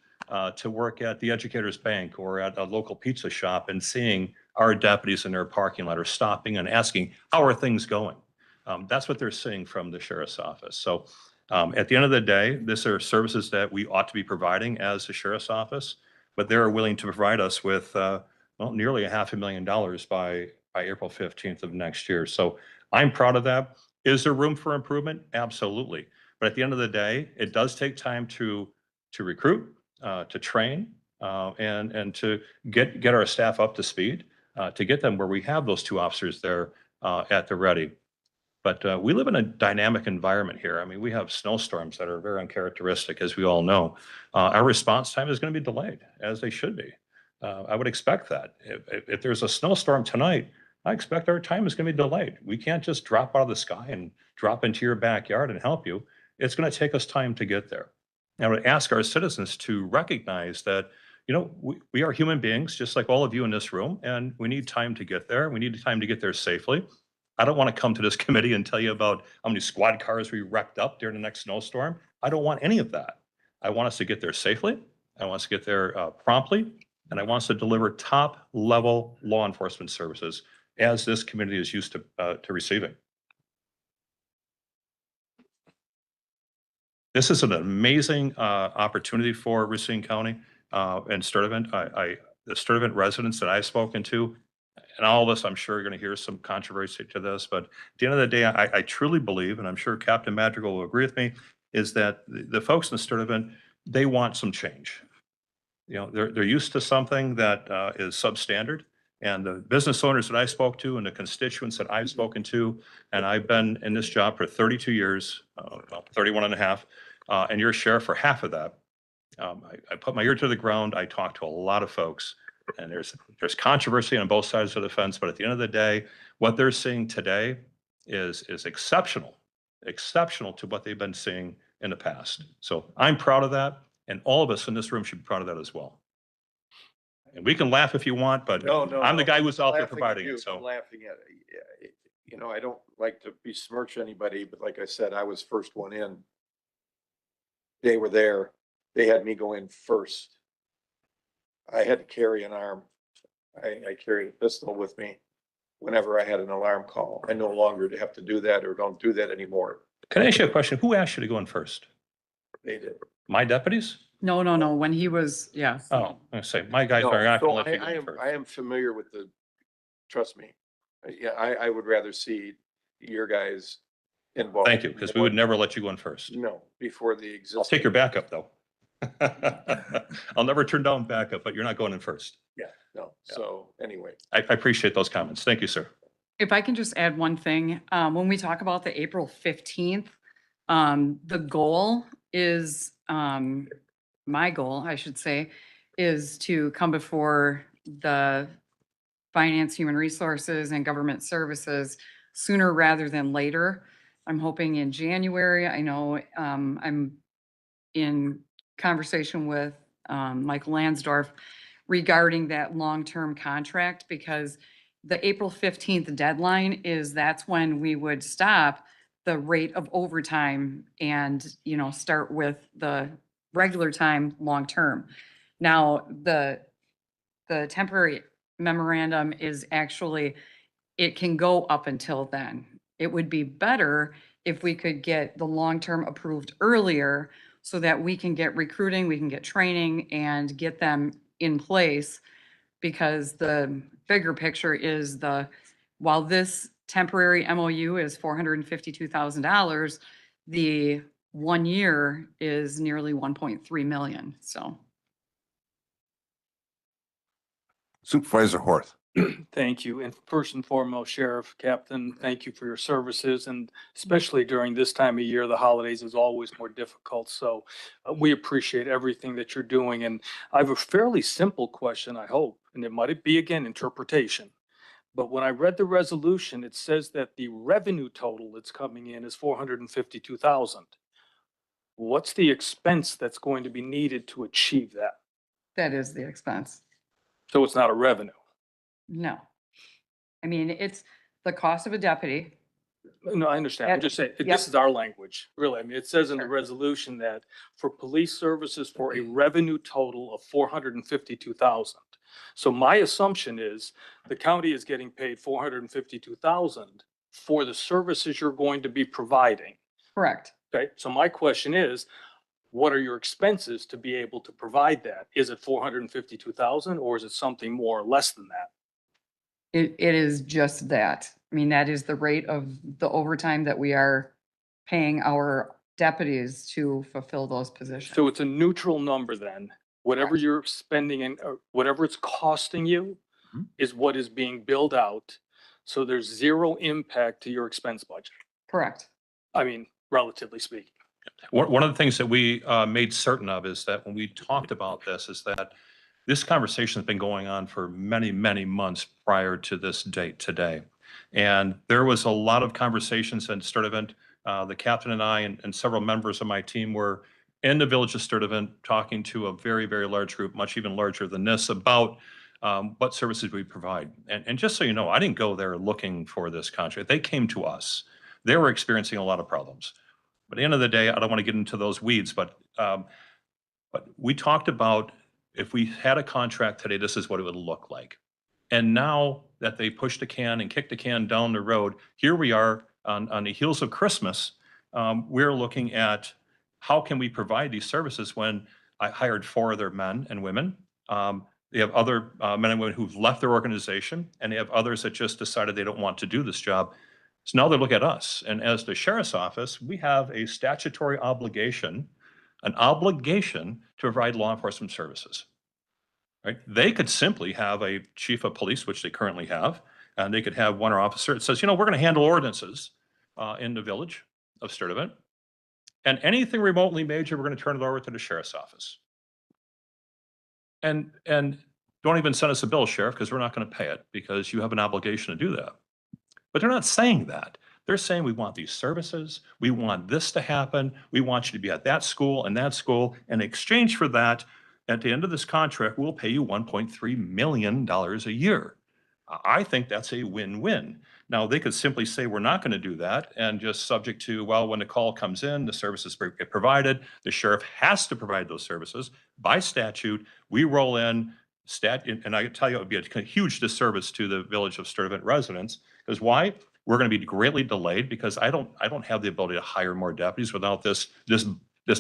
to work at the Educators Bank or at a local pizza shop and seeing our deputies in their parking lot or stopping and asking, how are things going? That's what they're seeing from the sheriff's office. So at the end of the day, these are services that we ought to be providing as the sheriff's office, but they're willing to provide us with nearly $500,000 by April 15th of next year. So I'm proud of that. Is there room for improvement? Absolutely. But at the end of the day, it does take time to recruit, to train, and to get our staff up to speed, to get them where we have those two officers there at the ready. But we live in a dynamic environment here. I mean, we have snowstorms that are very uncharacteristic, as we all know. Our response time is going to be delayed, as they should be. I would expect that. If there's a snowstorm tonight, I expect our time is going to be delayed. We can't just drop out of the sky and drop into your backyard and help you. It's going to take us time to get there. And I would ask our citizens to recognize that, we are human beings, just like all of you in this room, and we need time to get there. We need time to get there safely. I don't want to come to this committee and tell you about how many squad cars we wrecked up during the next snowstorm. I don't want any of that. I want us to get there safely. I want us to get there promptly, and I want us to deliver top level law enforcement services as this community is used to receiving. This is an amazing opportunity for Racine County and Sturtevant. The Sturtevant residents that I've spoken to, and all of us, I'm sure, are going to hear some controversy to this, but at the end of the day, I truly believe, and I'm sure Captain Madrigal will agree with me, is that the folks in Sturtevant, they want some change. They're used to something that is substandard. And the business owners that I spoke to and the constituents that I've spoken to, and I've been in this job for 32 years, 31 and a half, and you're a sheriff for half of that. I put my ear to the ground. I talk to a lot of folks, and there's controversy on both sides of the fence. But at the end of the day, what they're seeing today is exceptional to what they've been seeing in the past. So I'm proud of that, and all of us in this room should be proud of that as well. And we can laugh if you want, but I'm the guy who's out there providing it. So I'm laughing at it. I don't like to besmirch anybody, but like I said, I was first one in. They were there. They had me go in first. I had to carry an arm. I carried a pistol with me whenever I had an alarm call. I no longer have to do that or don't do that anymore. can I ask you a question? Who asked you to go in first? They did. My deputies? No. When he was, yeah. Oh, I say, my guys No, are not so going to let you go in first. I am familiar with trust me. Yeah, I would rather see your guys involved. Thank you, because we would never let you go in first. No, before the I'll existing. take your backup, though. I'll never turn down backup, but you're not going in first. Yeah, no. So anyway. I appreciate those comments. Thank you, sir. If I can just add one thing, when we talk about the April 15th, the goal is, my goal, I should say, is to come before the Finance, Human Resources, and Government Services sooner rather than later. I'm hoping in January. I know I'm in conversation with Michael Lansdorf regarding that long-term contract, because the April 15th deadline that's when we would stop the rate of overtime and, start with the regular time long-term. Now, the temporary memorandum is actually, it can go up until then. It would be better if we could get the long-term approved earlier so that we can get recruiting, we can get training and get them in place. Because the bigger picture is while this temporary MOU is $452,000, the 1 year is nearly 1.3 million. So Supervisor Horth. Thank you. And first and foremost, Sheriff, Captain, thank you for your services. And especially during this time of year, the holidays is always more difficult. So we appreciate everything that you're doing. And I have a fairly simple question, I hope, and it might be, again, interpretation. But when I read the resolution, it says that the revenue total that's coming in is 452,000. What's the expense that's going to be needed to achieve that? That is the expense. So it's not a revenue. No. I mean, it's the cost of a deputy. No, I understand. I'm At- just saying, yep. this is our language, really. I mean, it says in the Sure. resolution that for police services for a revenue total of 452,000. So my assumption is the county is getting paid 452,000 for the services you're going to be providing. Correct. Okay, so my question is, what are your expenses to be able to provide that? Is it 452,000 or is it something more or less than that? It is just that. I mean, that is the rate of the overtime that we are paying our deputies to fulfill those positions. So it's a neutral number then. Whatever you're spending and whatever it's costing you Mhm. is what is being billed out. So there's zero impact to your expense budget. Correct. I mean, relatively speaking. One of the things that we made certain of is that when we talked about this, is that this conversation has been going on for many, many months prior to this date today. And there was a lot of conversations in Sturtevant. The captain and I and several members of my team were in the village of Sturtevant talking to a very, very large group, much even larger than this, about what services we provide. And just so you know, I didn't go there looking for this contract. They came to us. They were experiencing a lot of problems. But at the end of the day, I don't want to get into those weeds, but we talked about if we had a contract today, this is what it would look like. And now that they pushed the can and kicked the can down the road, here we are on the heels of Christmas. We're looking at how can we provide these services when I hired 4 other men and women. They have other men and women who've left their organization, and they have others that just decided they don't want to do this job. So now they look at us. And as the sheriff's office, we have a statutory obligation, an obligation to provide law enforcement services. Right? They could simply have a chief of police, which they currently have, and they could have one officer that says, you know, we're going to handle ordinances in the village of Sturtevant. And anything remotely major, we're going to turn it over to the sheriff's office. And don't even send us a bill, sheriff, because we're not going to pay it because you have an obligation to do that. But they're not saying that. They're saying we want these services. We want this to happen. We want you to be at that school and that school. In exchange for that, at the end of this contract, we'll pay you $1.3 million a year. I think that's a win-win. Now, they could simply say, we're not going to do that, and just subject to, well, when the call comes in, the services get provided. The sheriff has to provide those services. By statute, we roll in and I can tell you, it would be a huge disservice to the village of Sturtevant residents. Because why? We're going to be greatly delayed because I don't have the ability to hire more deputies without this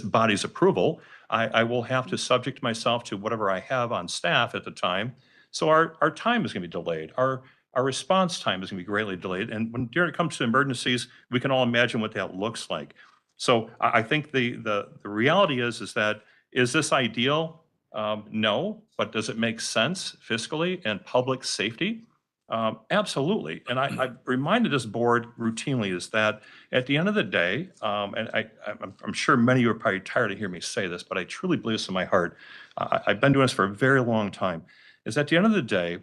body's approval. I will have to subject myself to whatever I have on staff at the time. So our time is going to be delayed. Our response time is going to be greatly delayed. And when it comes to emergencies, we can all imagine what that looks like. So I think the reality is that, is this ideal? No, but does it make sense fiscally and public safety? Absolutely. And I've reminded this board routinely is that at the end of the day, and I'm sure many of you are probably tired of hearing me say this, but I truly believe this in my heart. I've been doing this for a very long time, is at the end of the day,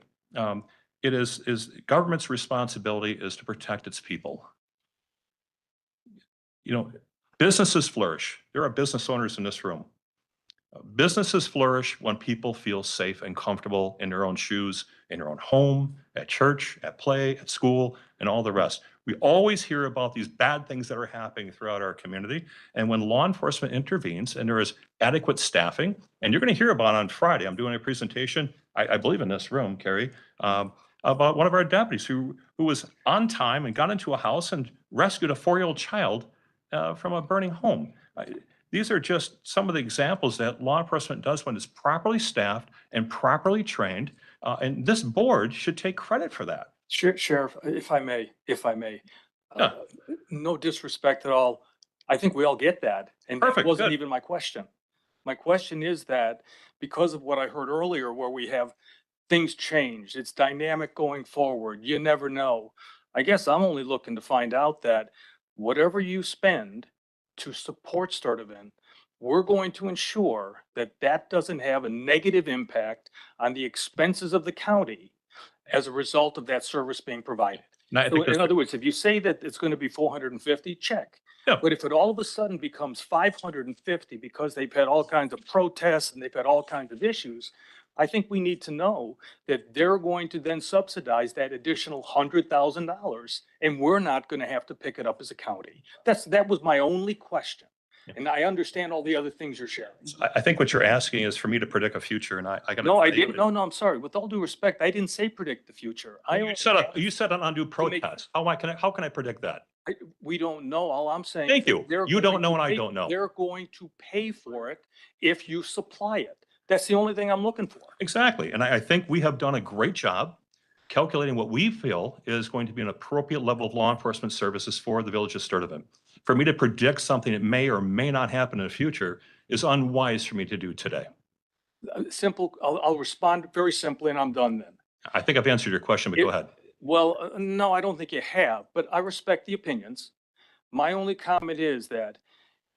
it is government's responsibility is to protect its people. You know, businesses flourish. There are business owners in this room. Businesses flourish when people feel safe and comfortable in their own shoes, in their own home, at church, at play, at school, and all the rest. We always hear about these bad things that are happening throughout our community. And when law enforcement intervenes and there is adequate staffing, and you're going to hear about on Friday, I'm doing a presentation, I believe in this room, Carrie, about one of our deputies who was on time and got into a house and rescued a 4-year-old child from a burning home. These are just some of the examples that law enforcement does when it's properly staffed and properly trained. And this board should take credit for that. Sheriff, if I may, Yeah. no disrespect at all. I think we all get that. And that Perfect, wasn't good. even my question. My question is that because of what I heard earlier, where we have things change. It's dynamic going forward. You never know. I guess I'm only looking to find out that whatever you spend to support Sturtevant, we're going to ensure that that doesn't have a negative impact on the expenses of the county as a result of that service being provided. And I So think in that's, other words, if you say that it's going to be 450, check. Yeah. But if it all of a sudden becomes 550 because they've had all kinds of protests and they've had all kinds of issues, I think we need to know that they're going to then subsidize that additional $100,000 and we're not going to have to pick it up as a county. That was my only question. And I understand all the other things you're sharing. I think what you're asking is for me to predict a future, and I gotta. No, I tell you, didn't. No, I'm sorry. With all due respect, I didn't say predict the future. I You only said, asked- you said an undue make- protest. How can I predict that? we don't know. All I'm saying. Thank is you. they're You don't going know to and I pay- don't know. They're going to pay for it if you supply it. That's the only thing I'm looking for. Exactly. And I think we have done a great job calculating what we feel is going to be an appropriate level of law enforcement services for the village of Sturtevant. For me to predict something that may or may not happen in the future is unwise for me to do today. Simple. I'll respond very simply and I'm done then. I think I've answered your question, but go ahead. Well, no, I don't think you have, but I respect the opinions. My only comment is that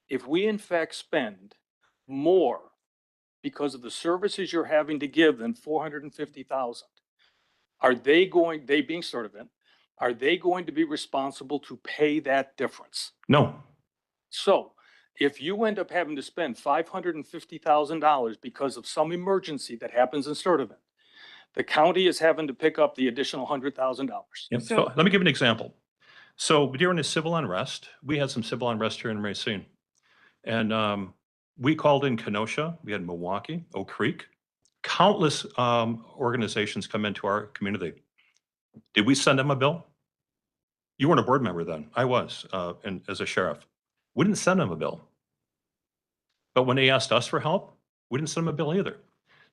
if we in fact spend more because of the services you're having to give than 450,000, they being Sturtevant, are they going to be responsible to pay that difference? No. So if you end up having to spend $550,000 because of some emergency that happens in Sturtevant, the county is having to pick up the additional $100,000. Yep. So let me give you an example. So during the civil unrest, we had some civil unrest here in Racine. And we called in Kenosha, we had Milwaukee, Oak Creek, countless organizations come into our community. Did we send them a bill? You weren't a board member then. I was, and as a sheriff. We didn't send them a bill. But when they asked us for help, we didn't send them a bill either.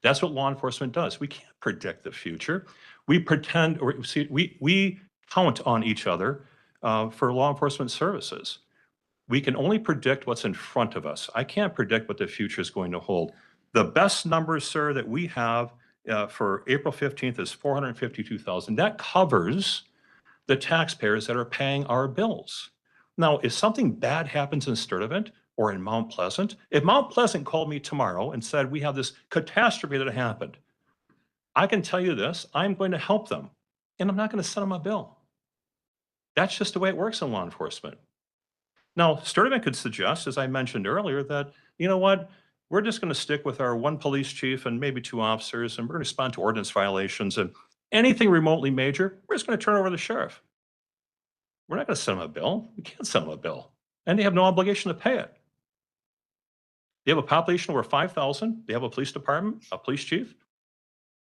That's what law enforcement does. We can't predict the future. We pretend, or see, we count on each other for law enforcement services. We can only predict what's in front of us. I can't predict what the future is going to hold. The best numbers, sir, that we have for April 15th is 452,000. That covers the taxpayers that are paying our bills. Now, if something bad happens in Sturtevant or in Mount Pleasant, if Mount Pleasant called me tomorrow and said, we have this catastrophe that happened, I can tell you this, I'm going to help them and I'm not going to send them a bill. That's just the way it works in law enforcement. Now, Sturtevant could suggest, as I mentioned earlier, that, you know what, we're just going to stick with our one police chief and maybe 2 officers, and we're going to respond to ordinance violations, and anything remotely major, we're just going to turn over to the sheriff. We're not going to send them a bill. We can't send them a bill. And they have no obligation to pay it. They have a population over 5,000. They have a police department, a police chief.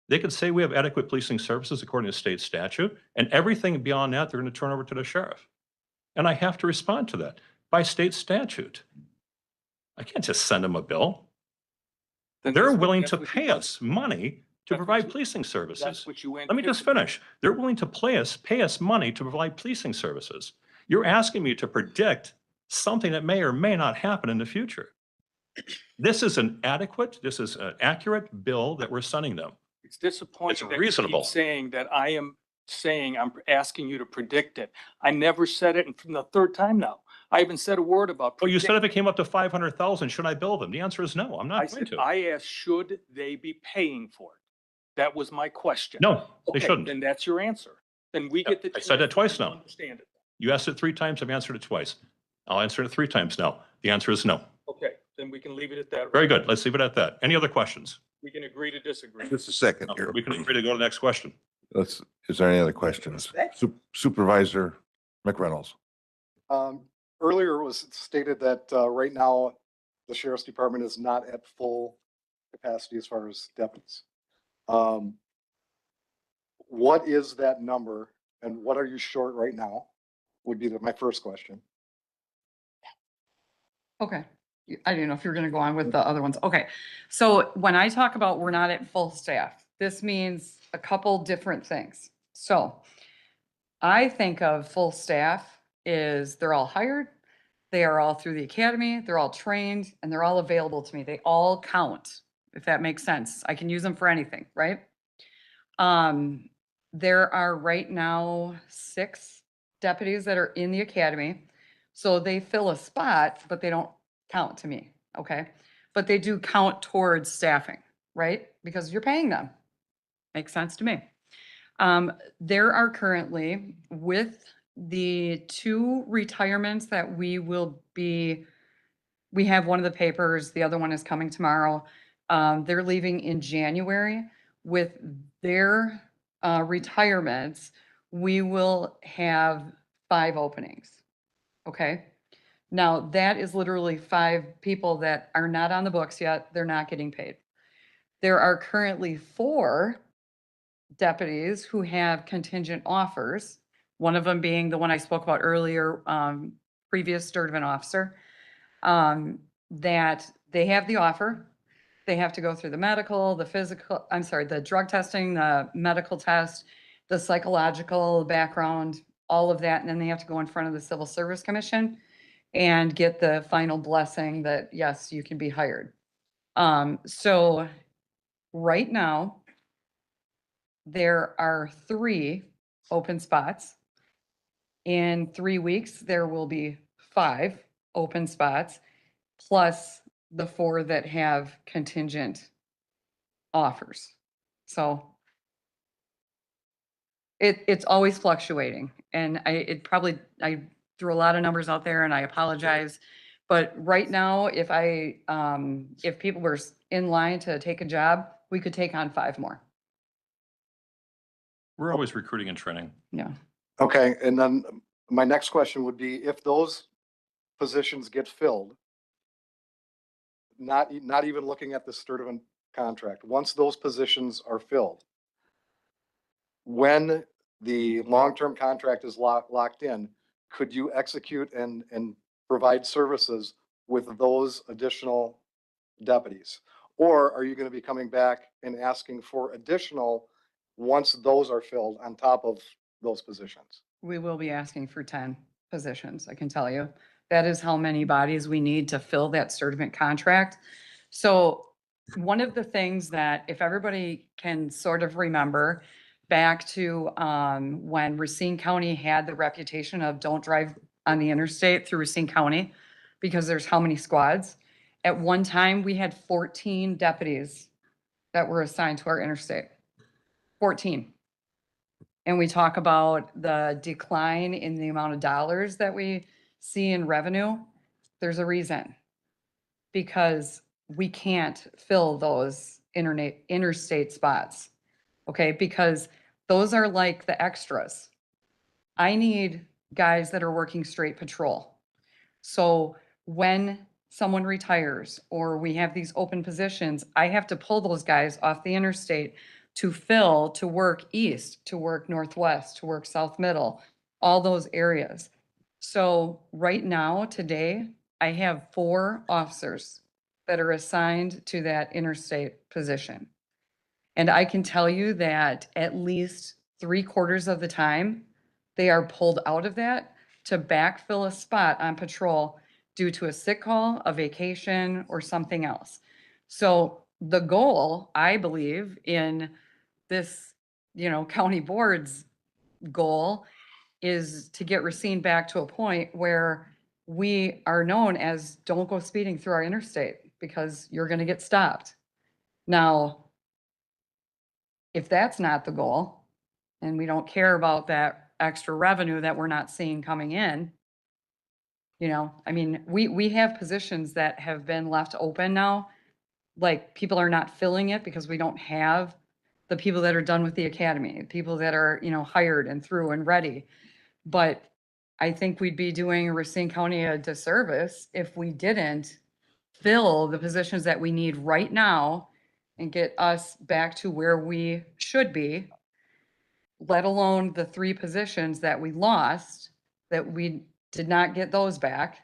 They could say we have adequate policing services according to state statute, and everything beyond that, they're going to turn over to the sheriff. And I have to respond to that by state statute. I can't just send them a bill. They're willing to pay us money to provide policing services. That's what you Let me just finish. They're willing to pay us money to provide policing services. You're asking me to predict something that may or may not happen in the future. This is an accurate bill that we're sending them. It's disappointing. It's that you keep reasonable. saying that I am saying I'm asking you to predict it. I never said it, and from the third time now, I haven't said a word about. Well, you said if it came up to 500,000, should I bill them? The answer is no, I'm I not going said, to. I asked, should they be paying for it? That was my question. No, they Okay, shouldn't. then that's your answer. Then we get the. I said that twice chance to now. Understand it. You asked it 3 times, I've answered it twice. I'll answer it 3 times now. The answer is no. Okay, then we can leave it at that. Very good. Let's leave it at that. Any other questions? We can agree to disagree. Just a second No, here. we can agree to go to the next question. Is there any other questions? Supervisor McReynolds. Earlier it was stated that right now, the sheriff's department is not at full capacity as far as deputies. What is that number and what are you short right now? Would be my first question. Okay. I didn't know if you were going to go on with the other ones. Okay. So when I talk about we're not at full staff, this means a couple different things. So I think of full staff is they're all hired, they are all through the academy, they're all trained, and they're all available to me. They all count, if that makes sense. I can use them for anything, right? There are right now 6 deputies that are in the academy. So they fill a spot, but they don't count to me, okay? But they do count towards staffing, right? Because you're paying them. Makes sense to me. There are currently, with the 2 retirements that we have one of the papers, the other one is coming tomorrow. They're leaving in January. With their retirements, we will have 5 openings. Okay? Now, that is literally 5 people that are not on the books yet. They're not getting paid. There are currently 4 deputies who have contingent offers, one of them being the one I spoke about earlier, previous Sturtevant officer, that they have the offer. They have to go through the medical, the drug testing, the medical test, the psychological background, all of that. And then they have to go in front of the Civil Service Commission and get the final blessing that, yes, you can be hired. So right now, there are 3 open spots. In 3 weeks, there will be 5 open spots, plus the 4 that have contingent offers. So it's always fluctuating, and I threw a lot of numbers out there, and I apologize. But right now, if people were in line to take a job, we could take on 5 more. We're always recruiting and training. Yeah. Okay, and then my next question would be, if those positions get filled, not even looking at the Sturtevant contract, once those positions are filled, when the long-term contract is locked in, could you execute and provide services with those additional deputies? Or are you going to be coming back and asking for additional once those are filled on top of those positions? We will be asking for 10 positions, I can tell you. That is how many bodies we need to fill that Sturtevant contract. So one of the things that, if everybody can sort of remember, back to when Racine County had the reputation of don't drive on the interstate through Racine County because there's how many squads? At one time, we had 14 deputies that were assigned to our interstate. 14. And we talk about the decline in the amount of dollars that we see in revenue. There's a reason. Because we can't fill those interstate spots. Okay, because those are like the extras. I need guys that are working straight patrol. So when someone retires or we have these open positions, I have to pull those guys off the interstate to work east, to work northwest, to work south middle, all those areas. So right now, today, I have 4 officers that are assigned to that interstate position. And I can tell you that at least 3/4 of the time, they are pulled out of that to backfill a spot on patrol due to a sick call, a vacation, or something else. So the goal, I believe, in this, county board's goal is to get Racine back to a point where we are known as don't go speeding through our interstate because you're going to get stopped. Now, if that's not the goal, and we don't care about that extra revenue that we're not seeing coming in, we have positions that have been left open now. Like, people are not filling it because we don't have the people that are done with the academy, people that are, hired and through and ready. But I think we'd be doing Racine County a disservice if we didn't fill the positions that we need right now and get us back to where we should be, let alone the 3 positions that we lost, that we did not get those back.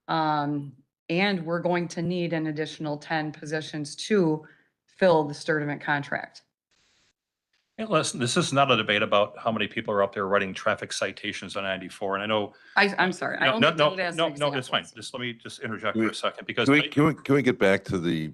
And we're going to need an additional 10 positions to fill the Sturtevant contract. Hey, listen, this is not a debate about how many people are out there writing traffic citations on 94. And I know. I'm sorry. I No, only no, did it as no, an no, it's fine. example. Let me just interject Can we- for a second because Can we get back to the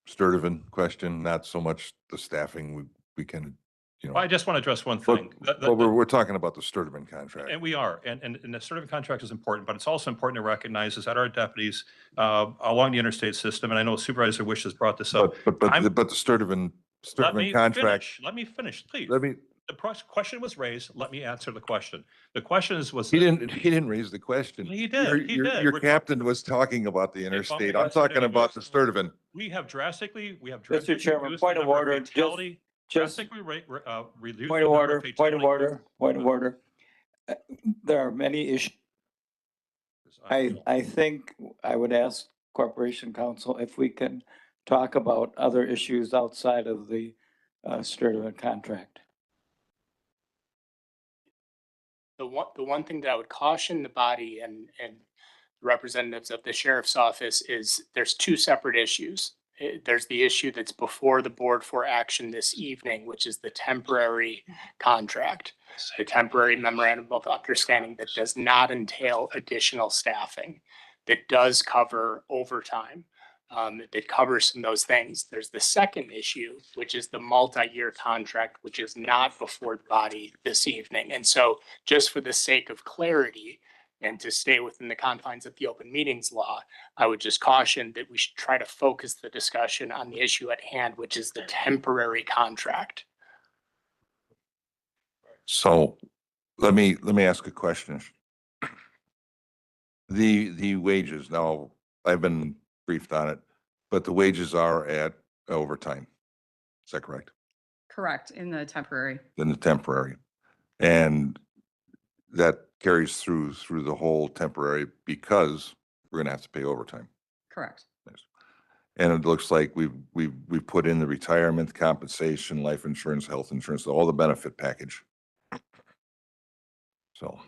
Sturtevant question? Not so much the staffing. We can you know. I just want to address one But, thing. but we're talking about the Sturtevant contract. And we are, and the Sturtevant contract is important, but it's also important to recognize is that our deputies along the interstate system, and I know Supervisor Wish has brought this up. I'm- But the Sturtevant Let me contract. finish. Let me finish, please. Let me, The question was raised. Let me answer the question. The question was. he didn't raise the question. He did. He did. Your We're captain was talking about the interstate. I'm talking about the Sturtevant. We have drastically Mr. Chairman, reduced point the of number order, fatality- just, drastically reduced point the of number order, point of fatality- order, point of order. There are many issues. I think I would ask Corporation Counsel if we can talk about other issues outside of the Sturtevant contract. The one thing that I would caution the body and representatives of the sheriff's office is there's two separate issues. There's the issue that's before the board for action this evening, which is the temporary contract, the temporary memorandum of understanding that does not entail additional staffing, that does cover overtime, that covers some of those things. There's the second issue, which is the multi-year contract, which is not before the body this evening. And so just for the sake of clarity and to stay within the confines of the open meetings law, I would just caution that we should try to focus the discussion on the issue at hand, which is the temporary contract. So let me ask a question. The wages, now, I've been briefed on it, but the wages are at overtime. Is that correct? Correct, in the temporary. Than the temporary. And that carries through the whole temporary because we're gonna have to pay overtime. Correct. And it looks like we've put in the retirement compensation, life insurance, health insurance, all the benefit package. So.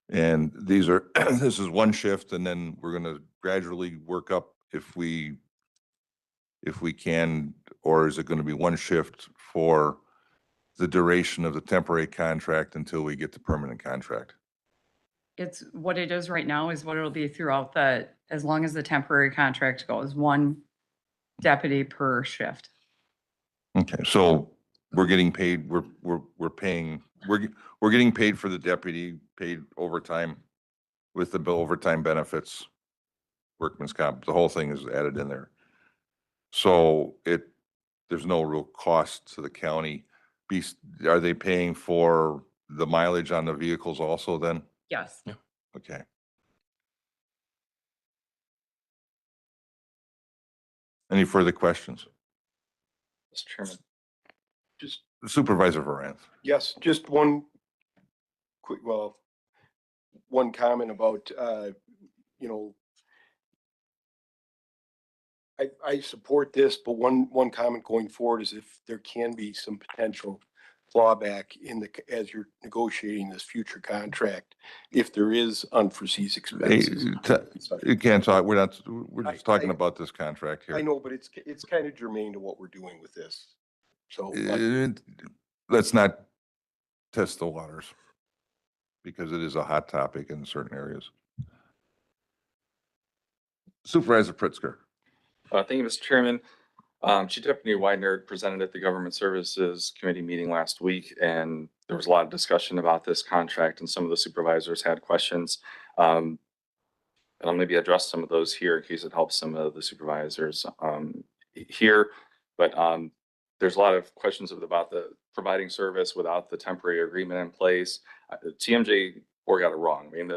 And these are, this is one shift, and then we're gonna gradually work up if we can, or is it gonna be one shift for the duration of the temporary contract until we get the permanent contract? It's what it is right now is what it'll be throughout as long as the temporary contract goes, one deputy per shift. Okay, so we're getting paid, we're paying, we're getting paid for the deputy, paid overtime with the overtime benefits, workman's comp, the whole thing is added in there. So there's no real cost to the county. Are they paying for the mileage on the vehicles also then? Yes. Okay. Any further questions? Mr. Chairman. Just, Supervisor Varanth. yes, just one quick, one comment about, you know, I support this, but one comment going forward is if there can be some potential clawback as you're negotiating this future contract, if there is unforeseen expenses. You can't talk, we're just talking about this contract here. I know, but it's kind of germane to what we're doing with this. So, Let's not test the waters because it is a hot topic in certain areas. Supervisor Pritzker. Thank you, Mr. Chairman. Chief Deputy Widener presented at the Government Services Committee meeting last week, and there was a lot of discussion about this contract, and some of the supervisors had questions. And I'll maybe address some of those here in case it helps some of the supervisors here. But there's a lot of questions about the providing service without the temporary agreement in place. TMJ got it wrong. I mean,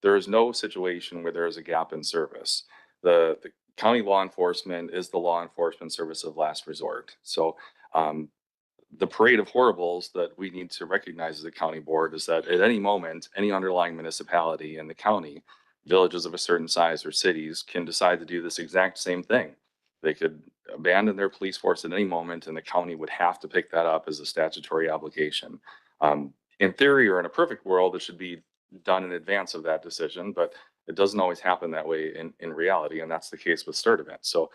there is no situation where there is a gap in service. The county law enforcement is the law enforcement service of last resort. So the parade of horribles that we need to recognize as a county board is that at any moment, any underlying municipality in the county, villages of a certain size or cities can decide to do this exact same thing. They could abandon their police force at any moment and the county would have to pick that up as a statutory obligation. In theory or in a perfect world, it should be done in advance of that decision, but it doesn't always happen that way in reality, and that's the case with Sturtevant. So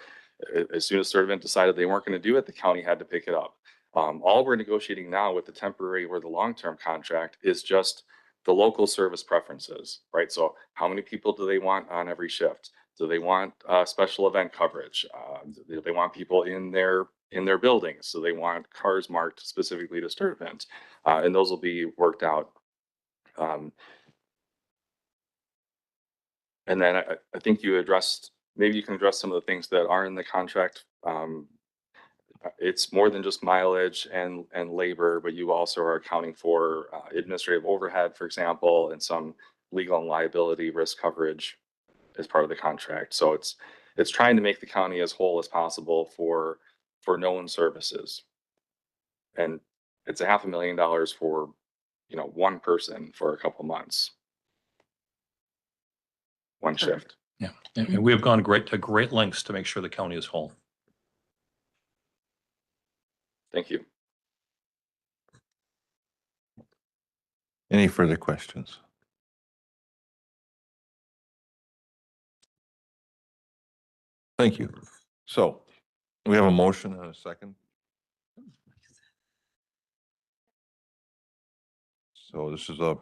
as soon as Sturtevant decided they weren't going to do it, the county had to pick it up. All we're negotiating now with the temporary or the long-term contract is just the local service preferences, right? So how many people do they want on every shift? Do they want special event coverage? Do they want people in their in their buildings. So they want cars marked specifically to Sturtevant, and those will be worked out. And then I think you addressed, maybe you can address some of the things that are in the contract. It's more than just mileage and labor, but you also are accounting for administrative overhead, for example, and some legal and liability risk coverage as part of the contract. So it's trying to make the county as whole as possible for known services. And it's $500,000 for, one person for a couple months. One shift. Yeah, and we have gone to great lengths to make sure the county is whole. Thank you. Any further questions? Thank you. So we have a motion and a second. So this is a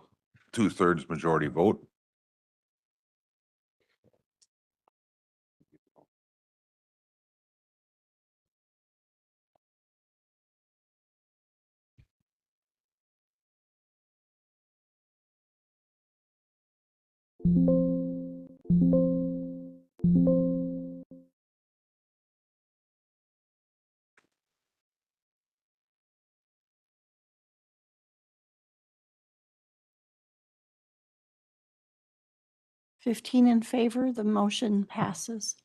2/3 majority vote. Fifteen in favor, the motion passes.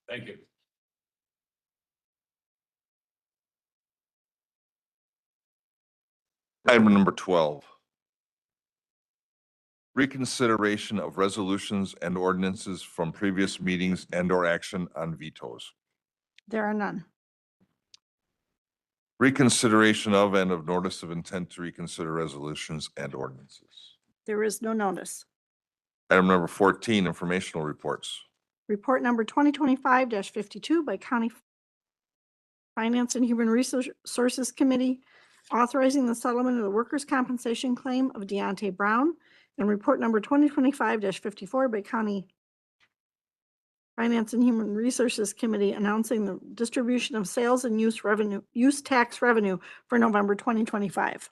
Thank you. Item number 12. Reconsideration of resolutions and ordinances from previous meetings and/or action on vetoes. There are none. Reconsideration of and of notice of intent to reconsider resolutions and ordinances. There is no notice. Item number 14, informational reports. Report number 2025-52 by County Finance and Human Resources Committee authorizing the settlement of the workers' compensation claim of Deontay Brown, and report number 2025-54 by County Finance and Human Resources Committee announcing the distribution of sales and use tax revenue for November 2025.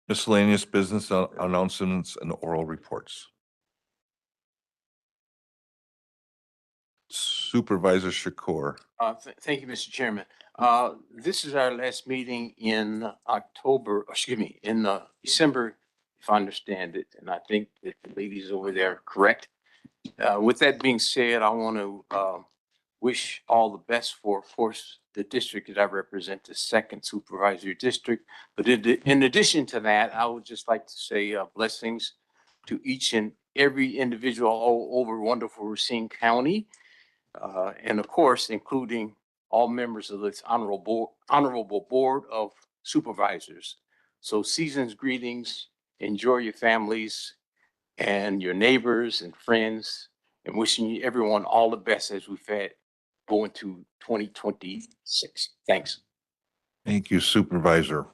Miscellaneous business announcements and oral reports. Supervisor Shakur. Thank you, Mr. Chairman. This is our last meeting in December, if I understand it, and I think that the ladies over there are correct. With that being said, I want to wish all the best for, of course, the district that I represent, the second supervisory district. But in addition to that, I would just like to say blessings to each and every individual all over wonderful Racine County. And of course, including all members of this honorable board of supervisors. So season's greetings, enjoy your families and your neighbors and friends, and wishing you everyone all the best as we've had going to 2026. Thanks. Thank you, Supervisor.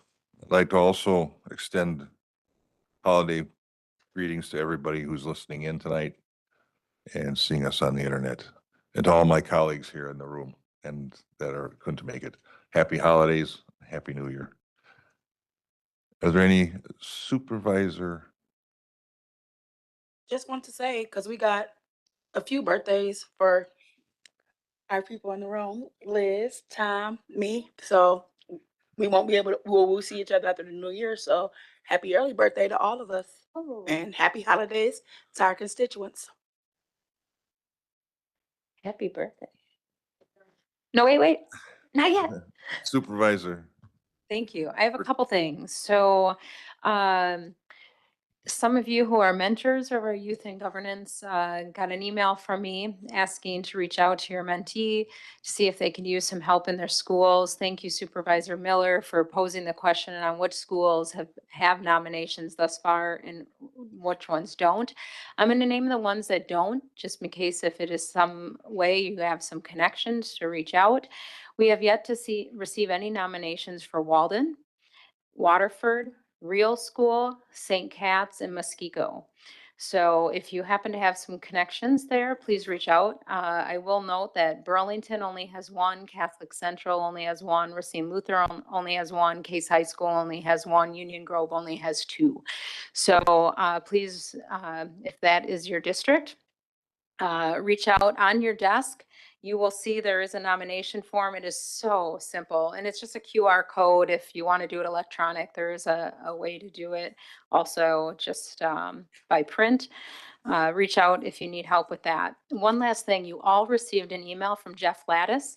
I'd like to also extend holiday greetings to everybody who's listening in tonight and seeing us on the internet, and to all my colleagues here in the room and that couldn't make it. Happy holidays, Happy New Year. Are there any supervisor? Just want to say, because we got a few birthdays for our people in the room, Liz, Tom, me. So we won't be able to, we'll see each other after the new year. So happy early birthday to all of us. And happy holidays to our constituents. Happy birthday. No, wait, not yet. Supervisor. Thank you. I have a couple things. So, some of you who are mentors of our youth and governance got an email from me asking to reach out to your mentee to see if they could use some help in their schools. Thank you, Supervisor Miller, for posing the question on which schools have nominations thus far and which ones don't. I'm going to name the ones that don't, just in case if it is some way you have some connections to reach out. We have yet to receive any nominations for Walden, Waterford, Real School, St. Cat's, and Muskego. So if you happen to have some connections there, please reach out. I will note that Burlington only has one, Catholic Central only has one, Racine Lutheran only has one, Case High School only has one, Union Grove only has two. So please, if that is your district, reach out. On your desk. You will see there is a nomination form. It is so simple, and it's just a QR code. If you want to do it electronic, there is a way to do it also just by print. Reach out if you need help with that. One last thing, you all received an email from Jeff Lattis.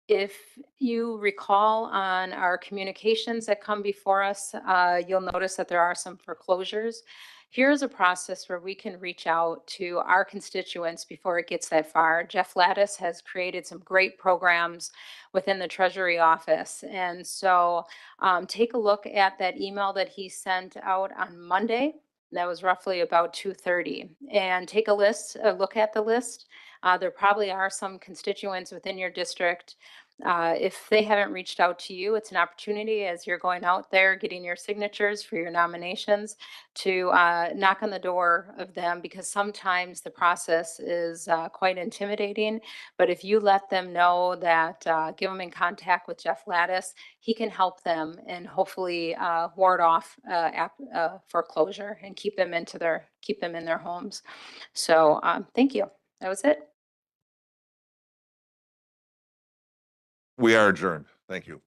If you recall on our communications that come before us, you'll notice that there are some foreclosures. Here's a process where we can reach out to our constituents before it gets that far. Jeff Lattis has created some great programs within the Treasury office. And so take a look at that email that he sent out on Monday. That was roughly about 2:30. And take a look at the list. There probably are some constituents within your district. If they haven't reached out to you, it's an opportunity as you're going out there getting your signatures for your nominations to knock on the door of them, because sometimes the process is quite intimidating. But if you let them know that, give them in contact with Jeff Lattis, he can help them and hopefully ward off foreclosure and keep them in their homes. So thank you. That was it. We are adjourned. Thank you.